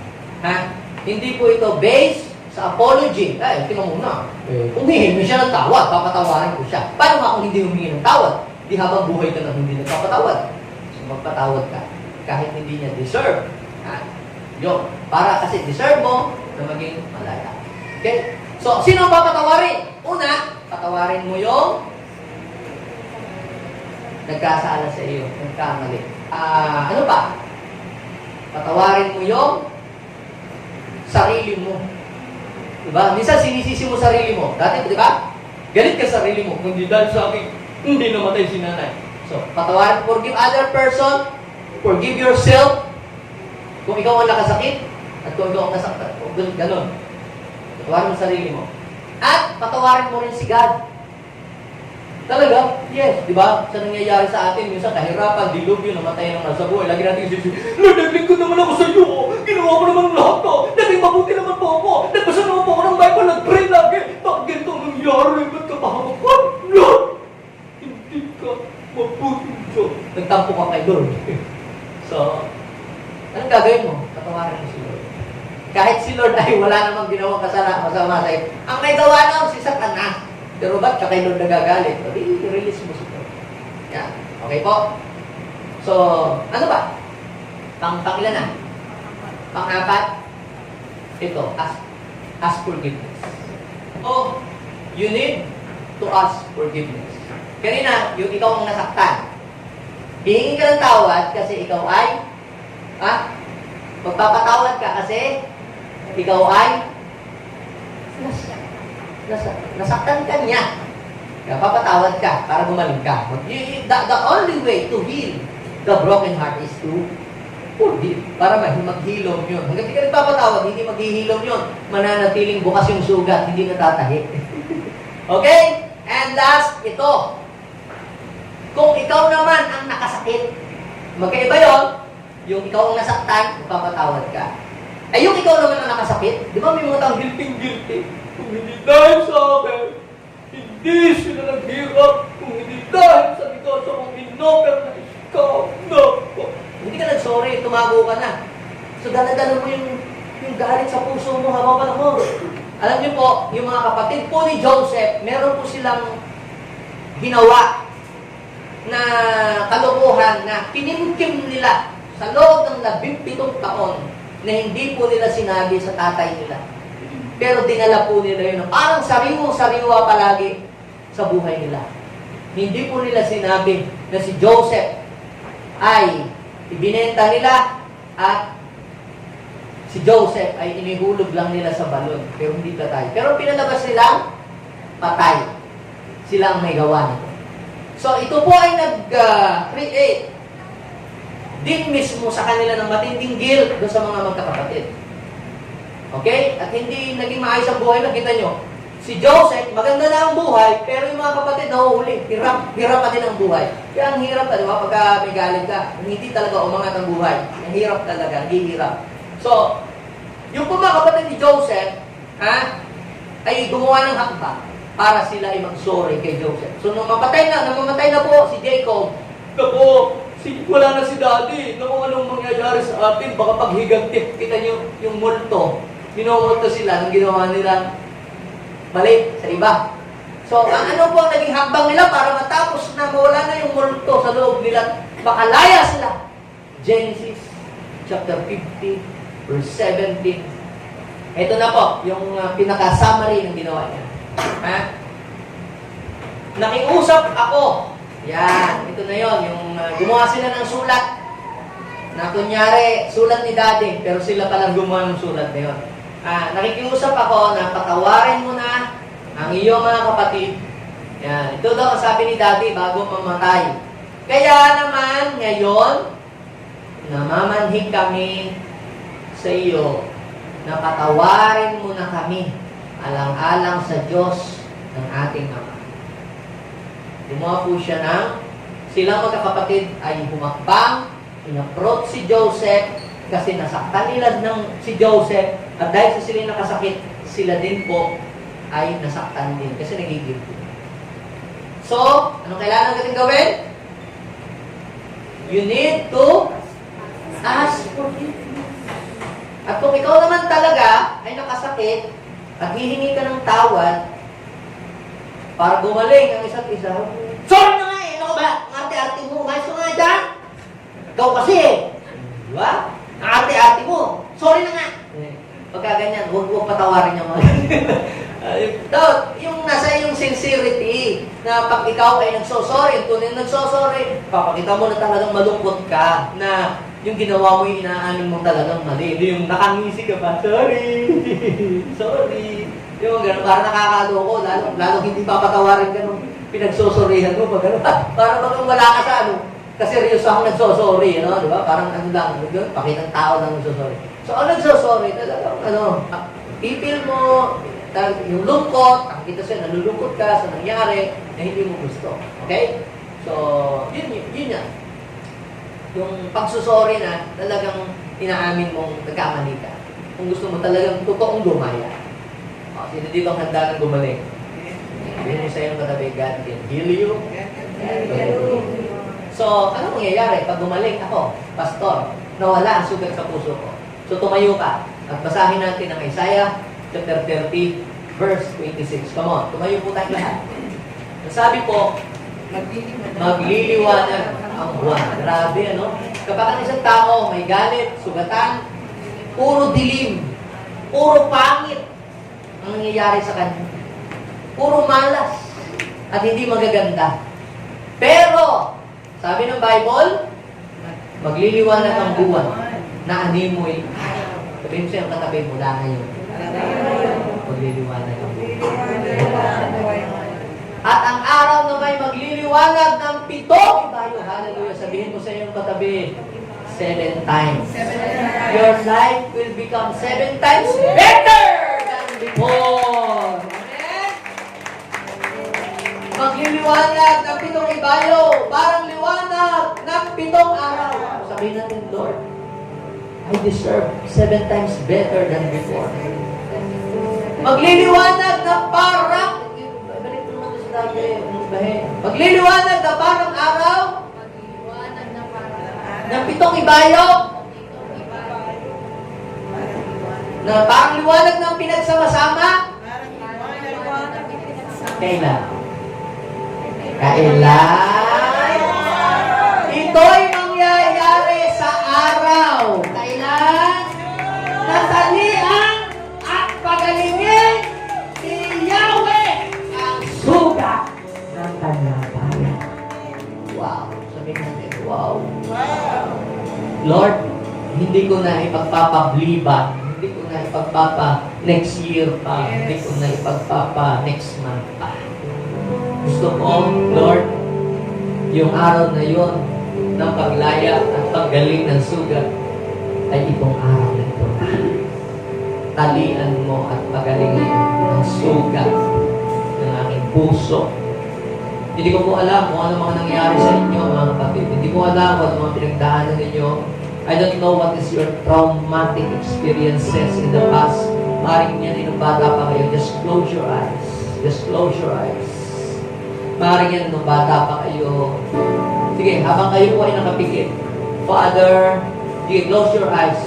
Speaker 1: Ha? Hindi po ito based sa apology. Ay, tingnan mo na. Kung hihingi siya ng tawad, papatawarin ko siya. Paano nga kung hindi humingi ng tawad? Di habang buhay ka na hindi nagpapatawad. So, magpatawad ka. Kahit hindi niya deserve. Ha? Yun. Para kasi deserve mo na maging malaya. Okay? So, sino ang papatawarin? Una, patawarin mo yung nagkasala sa iyo, nagkamali. Ano pa? Patawarin mo yung sarili mo. Diba? Minsan sinisisi mo sarili mo. Dati, di ba? Galit ka sa sarili mo. Kung di dahil sa akin, hindi namatay si nanay. So, patawarin, forgive other person, forgive yourself. Kung ikaw ang nakasakit, at kung ikaw ang nasaktan, ganun. Patawarin mo sarili mo. At patawarin mo rin si God. Talaga? Yes. Di ba? Sa nangyayari sa atin, minsan kahirapan, dilubyo, namatay ng nasa buhay. Lagi natin isip, nagdagling ko naman ako sa iyo. Ginawa ko naman lahat to. Naging mabuti naman po ako. Nagbasa naman po ako ng Bible, nag-pray lagi. Bakit ganito ang nangyari? Ba't ka pahamak? Lord! Hindi ka mabuting Diyos. Nagtampo ka kay Lord. So, anong gagawin mo? Patawarin mo si Lord. Kahit si Lord ay wala namang ginawang kasalanan masama sa iyo. Ang may gawa naman si Satanas. Pero ba't ka kay Lord nagagalit? O, i-release mo si Lord. Yan. Okay po? So, ano ba? Pang-ilan na? Pang-apat? Ito, ask forgiveness. Oh, you need to ask forgiveness. Kanina, yung ikaw ang nasaktan. Hihingi ka ng tawad kasi ikaw ay, magpapatawad ka kasi ikaw ay nasaktan ka niya. Kaya papatawad ka para gumaling ka. The only way to heal the broken heart is to forgive. Para maghilom yun. Hanggang di ka nagpapatawad, hindi maghihilom yun. Mananatiling bukas yung sugat, hindi natatahi. Okay? And last, ito. Kung ikaw naman ang nakasakit, magkaiba yun. Yung ikaw ang nasaktan, papatawad ka. Ay, yung ikaw naman ang nakasakit, di ba may mga tao guilty? Kung hindi dahil sa akin, hindi Hindi sila naghirap kung hindi dahil sa negosyo kong inoper na ikaw na po. Hindi ka nag-sorry, tumago ka na. So dala-dala mo yung galit sa puso mo habang panahon. Alam niyo po, yung mga kapatid po ni Joseph, meron po silang ginawa na kalokohan na kinimkim nila sa loob ng 17 taon na hindi po nila sinabi sa tatay nila. Pero dinala po nila yun. Parang sariwa-sariwa palagi sa buhay nila. Hindi po nila sinabi na si Joseph ay ibinenta nila at si Joseph ay inihulog lang nila sa balon. Pero hindi patay. Pero pinalabas nilang patay. Sila ang may gawa nito. So ito po ay nag-create din mismo sa kanila ng matinding guilt doon sa mga magkakapatid. Okay? At hindi naging maayos ang buhay. Nakita nyo, si Joseph, maganda na ang buhay, pero yung mga kapatid nahuhuli. Hirap pa din ang buhay. Kaya ang hirap di ba? Pagka may galit ka, hindi talaga umangat ang buhay. Ang hirap talaga, hindi hirap. So, yung po mga kapatid ni Joseph, ay gumawa ng hakbang para sila ay mag-sorry kay Joseph. So, namamatay na po si Jacob. Naku, wala na si Daddy. Naku, anong mangyayari sa atin? Baka paghiganti. Kita niyo yung multo. Minumulto sila nung ginawa nila balik sa iba. So, ang ano po ang naging hakbang nila para matapos na mawala na yung multo sa loob nila, makalaya sila. Genesis chapter 50, verse 17. Ito na po, yung pinaka-summary ng ginawa niya. Nakiusap ako. Yan, ito na yon, yung gumawa sila ng sulat na kunyari, sulat ni Daddy, pero sila palang gumawa ng sulat na yun. Nakikiusap ako na patawarin mo na ang iyong mga kapatid. Yan, ito daw ang sabi ni Daddy bago mamatay. Kaya naman, ngayon, namamanhig kami sa iyo na patawarin mo na kami alang-alang sa Diyos ng ating Ama. Gumawa po siya ng silang magkakapatid ay humakbang, in-approach si Joseph kasi nasaktan nila si Joseph at dahil sa sila nakasakit, sila din po ay nasaktan din kasi nagiging. So, anong kailangan natin gawin? You need to ask forgiveness. At kung ikaw naman talaga ay nakasakit at hihingi ka ng tawad, para gumaling ang isa't isa. Sorry na nga eh! Ano ba? Ang arte-arte mo. Umayos mo nga dyan! Ikaw kasi eh! Diba? Ang arte-arte mo. Sorry na nga! Pagka ganyan, huwag patawarin niya mga yung nasa yung sincerity na pag ikaw ay nagsosorry, tunay nagsosorry, papakita mo na talagang malungkot ka na yung ginawa mo yung inaamin mo talagang mali. Yung nakangisi ka pa, sorry! Sorry! Yung gano'n, parang nakakaloko, lalo hindi papatawarin ka nung pinagsosorihan mo, parang bagang wala ka sa kasi seryoso akong nagsosorry, di ba? Parang lang, pakitang tao lang nagsosorry. So, ang nagsosorry, talagang, ipil mo, yung lungkot, nakikita sa'yo, nalulungkot ka sa nangyari na hindi mo gusto. Okay? So, yun yan. Yung pagsusorry na, talagang inaamin mong nagkamali ka. Kung gusto mo talagang totoong lumaya. Sino dito ang handa ng gumaling? Yun yung sa'yo katabi, God can heal you. So, ano mangyayari? Pag gumaling ako, pastor, nawala ang sugat sa puso ko. So, tumayo ka. At basahin natin ang Isaiah chapter 30, verse 26. Come on, tumayo po tayong lahat. Sabi po, magliliwanag ang buwan. Grabe, ano? Kapag ang isang tao may galit, sugatan, puro dilim, puro pangit, ang nangyayari sa kanya. Puro malas at hindi magaganda. Pero, sabi ng Bible, magliliwanag ang buwan na animoy. Sabihin mo siya ang katabi mula ngayon. Magliliwanag ang buwan. At ang araw na may magliliwanag ng 7 ibayo. Hallelujah. Sabihin mo sa iyong katabi, 7 times. Your life will become 7 times better before. Amen? Magliliwanag ng 7 ibayo, parang liwanag ng 7 araw. Sabihin natin, Lord, I deserve 7 times better than before. Magliliwanag na parang, balik mo naman sa Magliliwanag na parang araw
Speaker 2: Magliwanag na parang
Speaker 1: ng pitong ibayok na parang liwanag ng pinagsama-sama. Kailan? Ito'y mangyayari sa araw. Kailan? Natalian at pagalingin ni Yahweh ang sugat ng kanyang bayan. Wow. Sabihin natin, wow. Lord, hindi ko na ipagpapabliban. Hindi ko na ipagpapa next year pa. Hindi ko na ipagpapa next month pa. Gusto ko, Lord, yung araw na yon ng paglaya at paggaling ng sugat ay itong araw na ito. Talian mo at pagalingin ng sugat ng aking puso. Hindi ko po alam kung ano mga nangyari sa inyo, mga kapatid. Hindi ko alam kung ano mga pinagdaanan ninyo. I don't know what is your traumatic experiences in the past. Maring yan, nung bata pa kayo, just close your eyes. Just close your eyes. Maring yan, nung bata pa kayo. Sige, habang kayo po ay nakapikit. Father, sige, close your eyes.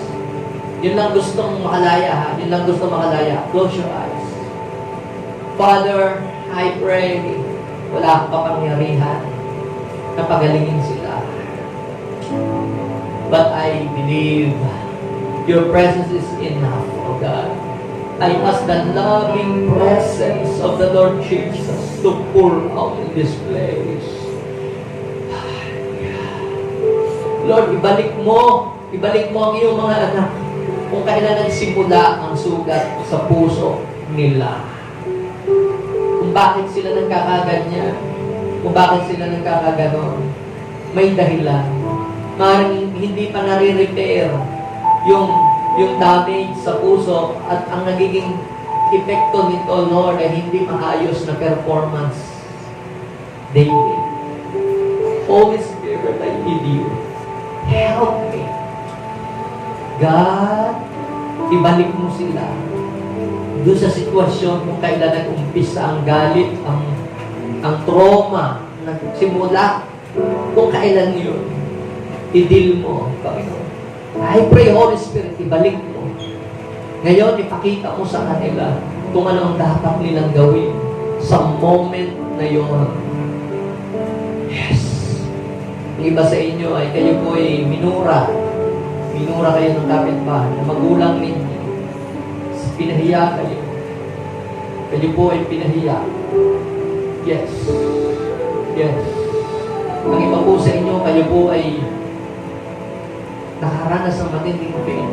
Speaker 1: Yun lang gustong makalaya, ha? Yun lang gustong makalaya. Close your eyes. Father, I pray, wala akong kapangyarihan na pagalingin sila. But I believe your presence is enough, oh God. I ask the loving presence of the Lord Jesus to pour out in this place. Lord, ibalik mo ang iyong mga anak kung kailan nagsimula ang sugat sa puso nila. Kung bakit sila nagkakaganyan, kung bakit sila nagkakaganon, may dahilan. Maaaring hindi pa nare-repair yung damage sa puso at ang nagiging epekto nito, Lord, ay hindi maayos na performance daily. Holy Spirit, I need you. Help me. God, ibalik mo sila doon sa sitwasyon kung kailan nag-umpisa ang galit, ang trauma, nagsimula, kung kailan yun. I-deal mo, Panginoon. I pray, Holy Spirit, ibalik mo. Ngayon, ipakita mo sa kanila kung ano ang dapat nilang gawin sa moment na yun. Yes. Yung iba sa inyo ay kayo po ay minura. Minura kayo ng kapitbahay na magulang ninyo. Pinahiya kayo. Kayo po ay pinahiya. Yes. Yes. Ang iba po sa inyo, kayo po ay nakaranas ng matinding pain.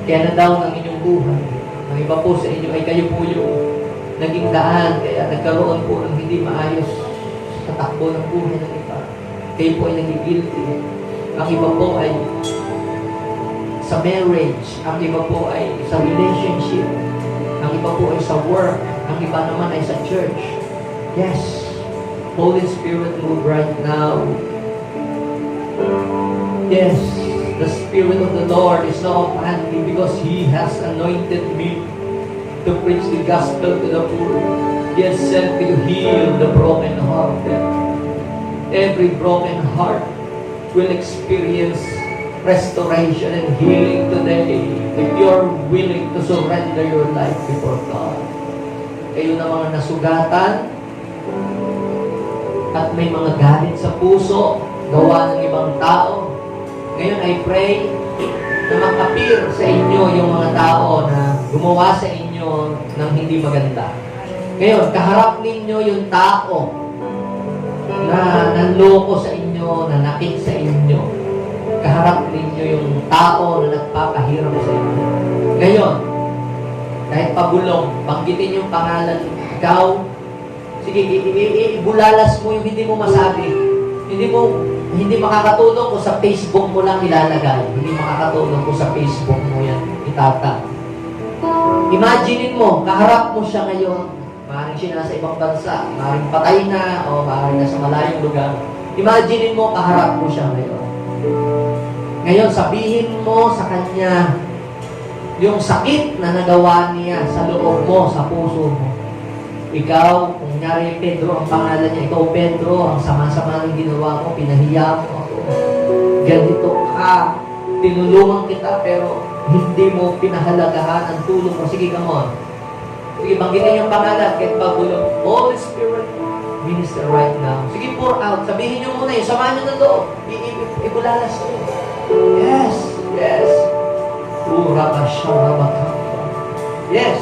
Speaker 1: Kaya na down ang inyong buhay. Ang iba po sa inyo ay kayo po yung naging daan, kaya nagkaroon po ng hindi maayos sa takbo ng buhay ng iba. Kayo po ay naging guilty. Ang iba po ay sa marriage. Ang iba po ay sa relationship. Ang iba po ay sa work. Ang iba naman ay sa church. Yes. Holy Spirit, move right now. Yes, the Spirit of the Lord is now upon me because He has anointed me to preach the gospel to the poor. He has sent me to heal the broken-hearted. Every broken heart will experience restoration and healing today if you're willing to surrender your life before God. Kayo na mga nasugatan at may mga galit sa puso, gawa ng ibang tao. Ngayon, I pray na makapir sa inyo yung mga tao na gumawa sa inyo ng hindi maganda. Ngayon, kaharap ninyo yung tao na nanloko sa inyo, na nakit sa inyo. Kaharap ninyo yung tao na nagpapahirap sa inyo. Ngayon, kahit pagulong, banggitin yung pangalan, ikaw, sige, ibulalas mo yung hindi mo masabi. Hindi makakatulong kung sa Facebook mo lang ilalagay. Hindi makakatulong kung sa Facebook mo yan itata. Imaginin mo, kaharap mo siya ngayon. Maaaring siya nasa ibang bansa, maaaring patay na, o maaaring nasa malayong lugar. Imaginin mo, kaharap mo siya ngayon. Ngayon, sabihin mo sa kanya yung sakit na nagawa niya sa loob mo, sa puso mo. Ikaw, kung nyari Pedro ang pangalan niya, ikaw Pedro, ang sama-sama ng ginawa mo, pinahiya mo ako. Ganito ka, tinulungan kita, pero hindi mo pinahalagahan ang tulong mo. Sige, come on. Sige, banggitin yung pangalan, kahit pagulong. Holy Spirit, minister right now. Sige, pour out. Sabihin niyo muna, yung samahan niyo ng loob. Ibulalas niyo. Yes, yes. Yes.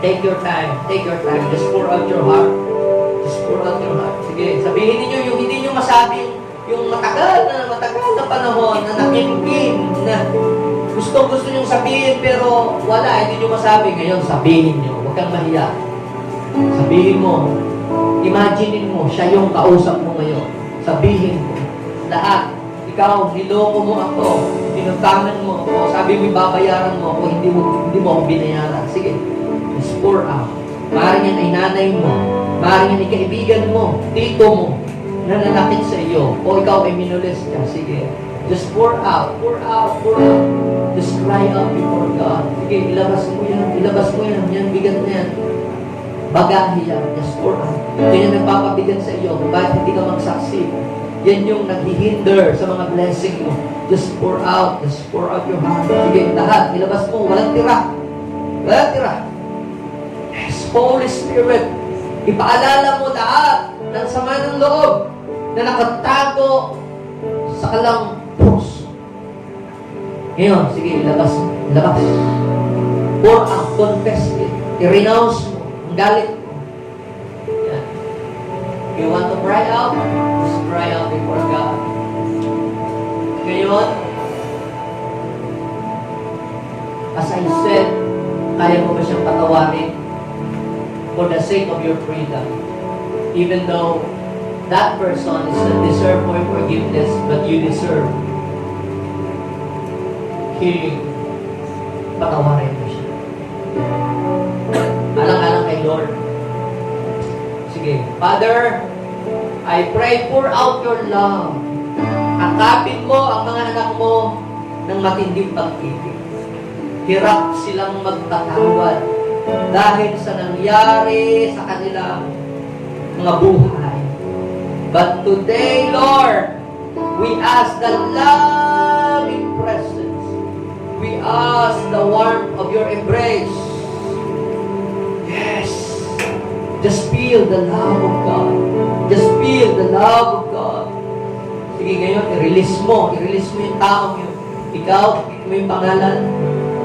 Speaker 1: Take your time. Take your time. Just pour out your heart. Just pour out your heart. Sige, sabihin niyo yung hindi niyo masabi yung matagal na panahon na nakimkim na gusto niyong sabihin pero wala, hindi niyo masabi. Ngayon, sabihin niyo. Huwag kang mahiya. Sabihin mo. Imaginin mo, siya yung kausap mo ngayon. Sabihin mo. Lahat. Ikaw, niloko mo ako. Tinutangan mo ako. Sabi mo, babayaran mo ako. Hindi mo ako binayaran. Sige. Just pour out. Maaaring yan ay nanay mo. Maaaring yan ay kaibigan mo. Tito mo. Nananakit sa iyo. O ikaw ay minulis ka. Sige. Just pour out. Pour out. Pour out. Just cry out before God. Sige, ilabas mo yan. Ilabas mo yan. Yan, bigat na yan. Bagahe yan. Just pour out. Yan yung nagpapabigat sa iyo. Bakit hindi ka magsaksi? Yan yung naghihinder sa mga blessing mo. Just pour out. Just pour out your heart. Sige, lahat. Ilabas mo. Walang tira. Walang tira. Yes, Holy Spirit. Ipaalala mo lahat ng sama ng loob na nakatago sa kalang puso. Ngayon, sige, ilabas. Ilabas. Pour out. Confess it. I-renounce mo ang galit mo. Yan. You want to cry out? Just cry out before God. Ngayon, as I said, kaya mo ba siyang patawarin for the sake of your freedom? Even though that person is not deserve for forgiveness, but you deserve healing. Patawarin mo siya. Alang-alang kay Lord. Sige. Father, I pray, pour out your love. Akapin mo ang mga anak mo ng matinding pag-ibig. Hirap silang magtatawad dahil sa nangyari sa kanilang mga buhay. But today, Lord, we ask the loving presence. We ask the warmth of your embrace. Yes. Just feel the love of God. Just feel the love of God. Sige, ngayon, i-release mo yung taong yun. Ikaw, mo yung pangalan,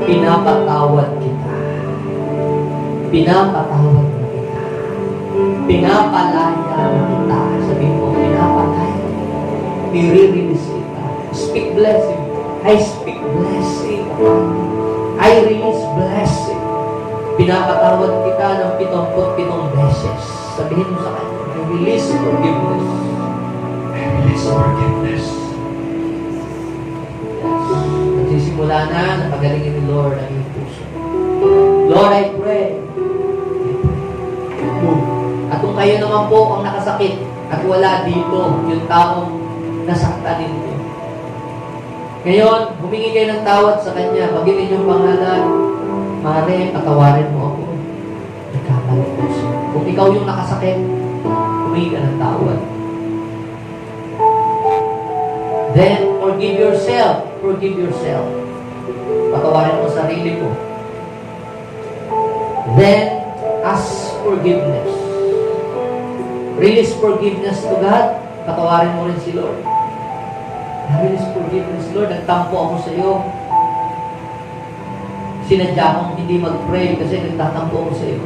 Speaker 1: pinapatawad kita. Pinapatawad mo kita. Pinapalaya mo kita. Sabi mo, pinapalaya. I-release kita. Speak blessing. I speak blessing. I release blessing. Pinapatawad kita ng 77 beses. Sabihin mo sa kanya, I release forgiveness. I release forgiveness. Yes. Nagsisimula na, napagalingin ni Lord ang iyong puso. Lord, I pray. At kung kayo naman po ang nakasakit at wala dito yung taong nasaktanin mo. Ngayon, humingi kayo ng tawad sa Kanya. Bagitin yung pangalan. Mare, patawarin mo ako. Nagkamali ko siya. Kung ikaw yung nakasakit, humingi ka ng tawad. Then, forgive yourself. Forgive yourself. Patawarin mo sarili mo. Then, ask forgiveness. Release forgiveness to God. Patawarin mo rin si Lord. Release forgiveness, Lord. Nagtampo ako sa iyo. Sinadya akong hindi mag-pray kasi nagtatampo ako sa iyo.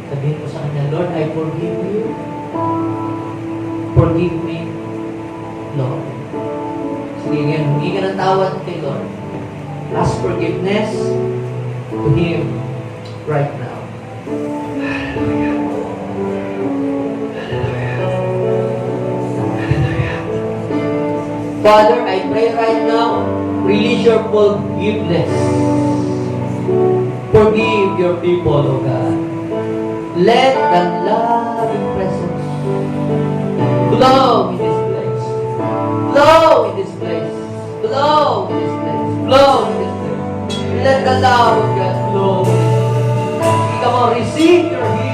Speaker 1: Sabihin mo sa Kanya, Lord, I forgive you. Forgive me, Lord. Sige ngayon, humingi ka ng tawad kay Lord. Ask forgiveness to Him right now. Hallelujah. Father, I pray right now, release your forgiveness. Forgive your people, O God. Let the loving presence flow in this place. Flow in this place. Flow in this place. Flow in this place. Let the love of God flow. Come on, receive your healing.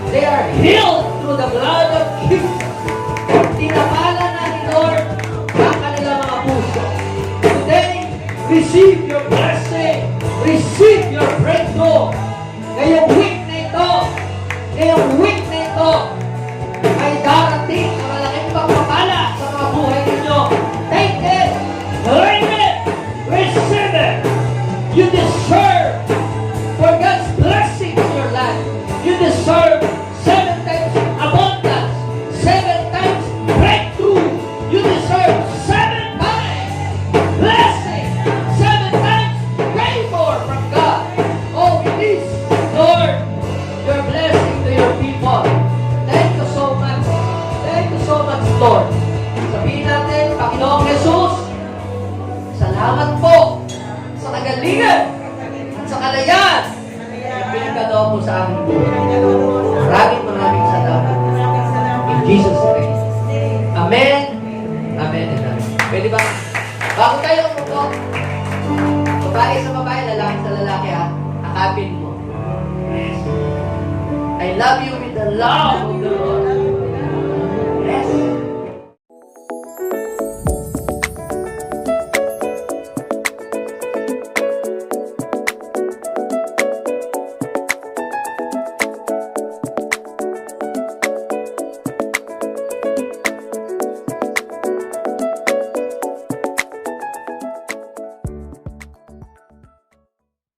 Speaker 1: They are healed through the blood of Jesus. Tinapala na ni Lord ang kanilang mga puso. Today, receive your blessing. Receive your breakthrough. Ngayong week na ito, ay darating na malaking pagpapala sa mga buhay ninyo. Take it! Claim it! Receive it! You deserve for God's blessing in your life. You deserve 7 times abundance, 7 times breakthrough. You deserve 7 times blessing, 7 times favor from God. Oh, release, Lord, your blessing to your people. Thank you so much. Thank you so much, Lord. Sabihin natin, Panginoong Jesus, salamat po sa kagalingan at sa kalayaan na pinagkaloob mo sa aming buhay. Maraming salamat. In Jesus' name. Amen. Amen and amen. Pwede ba? Bago tayo umupo, babae sa babae, lalaki sa lalaki ha. Akapin mo. I love you with the love of the Lord.